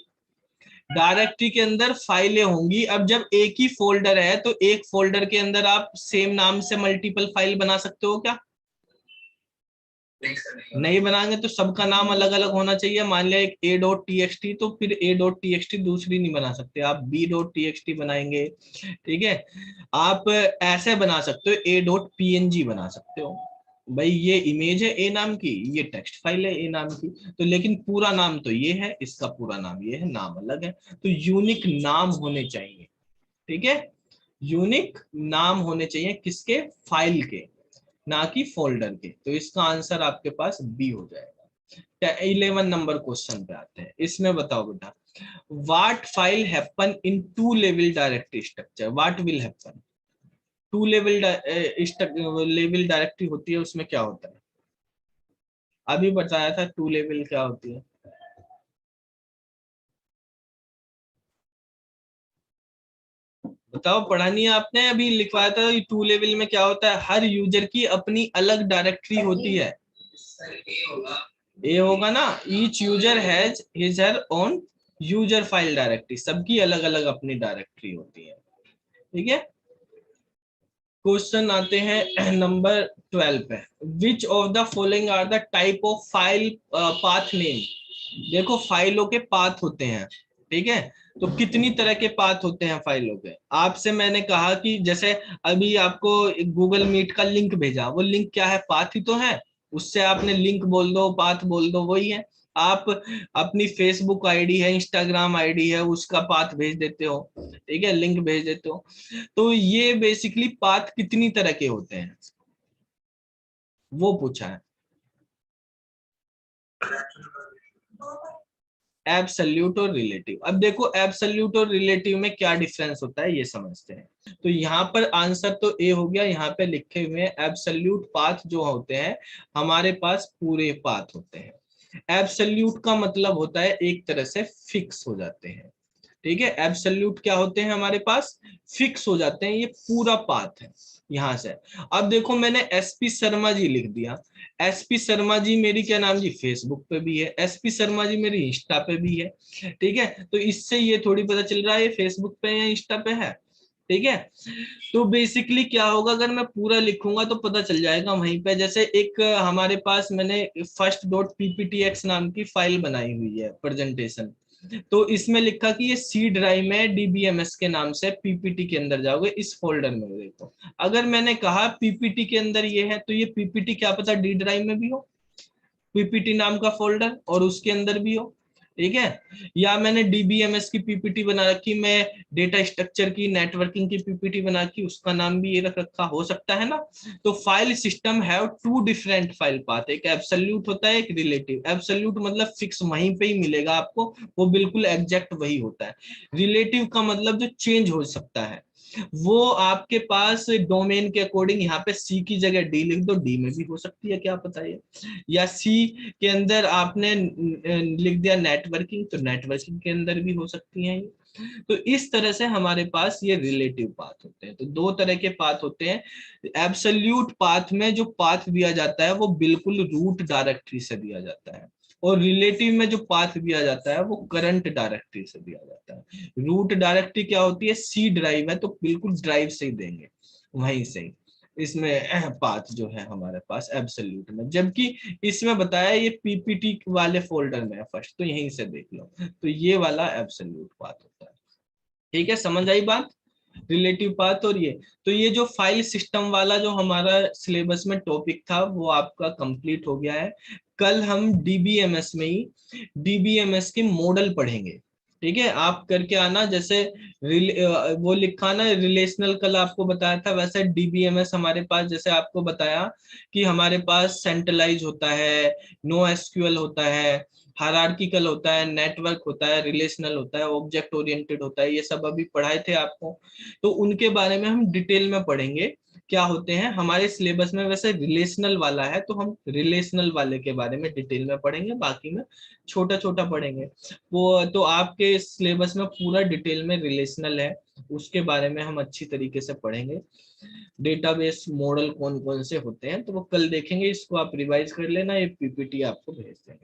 डायरेक्टरी के अंदर फाइलें होंगी। अब जब एक ही फोल्डर है तो एक फोल्डर के अंदर आप सेम नाम से मल्टीपल फाइल बना सकते हो क्या, नहीं बनाएंगे। तो सबका नाम अलग अलग होना चाहिए। मान लिया एक a dot T X T, तो फिर a dot T X T दूसरी नहीं बना सकते, आप b dot T X T बनाएंगे। ठीक है, आप ऐसे बना सकते हो, a dot P N G बना सकते हो, भाई ये इमेज है ए नाम की, ये टेक्स्ट फाइल है ए नाम की, तो लेकिन पूरा नाम तो ये है, इसका पूरा नाम ये है, नाम अलग है। तो यूनिक नाम होने चाहिए। ठीक है, यूनिक नाम होने चाहिए किसके, फाइल के, ना कि फोल्डर के। तो इसका आंसर आपके पास बी हो जाएगा। 11 नंबर क्वेश्चन पे आते हैं, इसमें बताओ बेटा what file happen in two level directory structure, what will happen. Two level level directory होती है, उसमें क्या होता है, अभी बताया था टू लेवल क्या होती है। बताओ, पढ़ा नहीं है आपने, अभी लिखवाया था टू लेवल में क्या होता है, हर यूजर की अपनी अलग डायरेक्टरी होती है। ए होगा ना, each user has his her own user file directory, सबकी अलग अलग अपनी डायरेक्टरी होती है। ठीक है, क्वेश्चन आते हैं नंबर 12 पे। Which of the following are the type of file path name. देखो फाइलों के पाथ होते हैं, ठीक है, तो कितनी तरह के पाथ होते हैं फाइलों के। आपसे मैंने कहा कि जैसे अभी आपको गूगल मीट का लिंक भेजा, वो लिंक क्या है, पाथ ही तो है। उससे आपने लिंक बोल दो, पाथ बोल दो, वही है। आप अपनी फेसबुक आईडी है, इंस्टाग्राम आईडी है, उसका पाथ भेज देते हो, ठीक है, लिंक भेज देते हो। तो ये बेसिकली पाथ कितनी तरह के होते हैं, वो पूछा है। एब्सोल्यूट और रिलेटिव। अब देखो एब्सोल्यूट और रिलेटिव में क्या डिफरेंस होता है ये समझते हैं। तो यहाँ पर आंसर तो ए हो गया, यहाँ पे लिखे हुए हैं एब्सोल्यूट पाथ जो होते हैं हमारे पास पूरे पाथ होते हैं। एब्सोल्यूट का मतलब होता है एक तरह से फिक्स हो जाते हैं। ठीक है, एब्सोल्यूट क्या होते हैं हमारे पास, फिक्स हो जाते हैं, ये पूरा पाथ है यहां से। अब देखो मैंने एसपी शर्मा जी लिख दिया, एसपी शर्मा जी मेरी क्या नाम जी फेसबुक पे भी है, एसपी शर्मा जी मेरी इंस्टा पे भी है। ठीक है, तो इससे ये थोड़ी पता चल रहा है ये फेसबुक पे या इंस्टा पे है। ठीक है, तो बेसिकली क्या होगा, अगर मैं पूरा लिखूंगा तो पता चल जाएगा वहीं पे। जैसे एक हमारे पास मैंने फर्स्ट डॉट पीपीटीएक्स नाम की फाइल बनाई हुई है प्रेजेंटेशन, तो इसमें लिखा कि ये सी ड्राइव में डीबीएमएस के नाम से पीपीटी के अंदर जाओगे, इस फोल्डर में देखो। अगर मैंने कहा पीपीटी के अंदर ये है, तो ये पीपीटी क्या पता डी ड्राइव में भी हो, पीपीटी नाम का फोल्डर और उसके अंदर भी हो। ठीक है। या मैंने डीबीएमएस की पीपीटी बना रखी, मैं डेटा स्ट्रक्चर की, नेटवर्किंग की पीपीटी बना की, उसका नाम भी ये रख रखा, हो सकता है ना। तो file system have two different file path, एक एब्सोल्यूट होता है, एक रिलेटिव। एब्सोल्यूट मतलब फिक्स वहीं पे ही मिलेगा आपको, वो बिल्कुल एग्जैक्ट वही होता है। रिलेटिव का मतलब जो चेंज हो सकता है, वो आपके पास डोमेन के अकॉर्डिंग, यहाँ पे सी की जगह डी लिख दो, डी में भी हो सकती है, क्या पता है। या सी के अंदर आपने लिख दिया नेटवर्किंग, तो नेटवर्किंग के अंदर भी हो सकती है। तो इस तरह से हमारे पास ये रिलेटिव पाथ होते हैं। तो दो तरह के पाथ होते हैं। एब्सोल्यूट पाथ में जो पाथ दिया जाता है वो बिल्कुल रूट डायरेक्टरी से दिया जाता है, और रिलेटिव में जो पाथ दिया जाता है वो करंट डायरेक्टरी से दिया जाता है। रूट डायरेक्टरी क्या होती है, सी ड्राइव है तो बिल्कुल ड्राइव से ही देंगे, वहीं से ही। इसमें पाथ जो है हमारे पास एब्सोल्यूट में, जबकि इसमें बताया ये पीपीटी वाले फोल्डर में है फर्स्ट, तो यहीं से देख लो। तो ये वाला एब्सोल्यूट पाथ होता है। ठीक है, समझ आई बात, रिलेटिव पाथ और ये। तो ये जो फाइल सिस्टम वाला जो हमारा सिलेबस में टॉपिक था वो आपका कंप्लीट हो गया है। कल हम डीबीएमएस में ही डीबीएमएस के मॉडल पढ़ेंगे। ठीक है, आप करके आना, जैसे वो लिखा ना रिलेशनल, कल आपको बताया था, वैसे डीबीएमएस हमारे पास, जैसे आपको बताया कि हमारे पास सेंट्रलाइज होता है, नो एसक्यूएल होता है, हायरार्किकल होता है, नेटवर्क होता है, रिलेशनल होता है, ऑब्जेक्ट ओरिएंटेड होता है, ये सब अभी पढ़ाए थे आपको। तो उनके बारे में हम डिटेल में पढ़ेंगे क्या होते हैं हमारे सिलेबस में। वैसे रिलेशनल वाला है तो हम रिलेशनल वाले के बारे में डिटेल में पढ़ेंगे, बाकी में छोटा छोटा पढ़ेंगे। वो तो आपके सिलेबस में पूरा डिटेल में रिलेशनल है, उसके बारे में हम अच्छी तरीके से पढ़ेंगे। डेटाबेस मॉडल कौन कौन से होते हैं तो वो कल देखेंगे, इसको आप रिवाइज कर लेना, ये पीपीटी आपको भेज देंगे।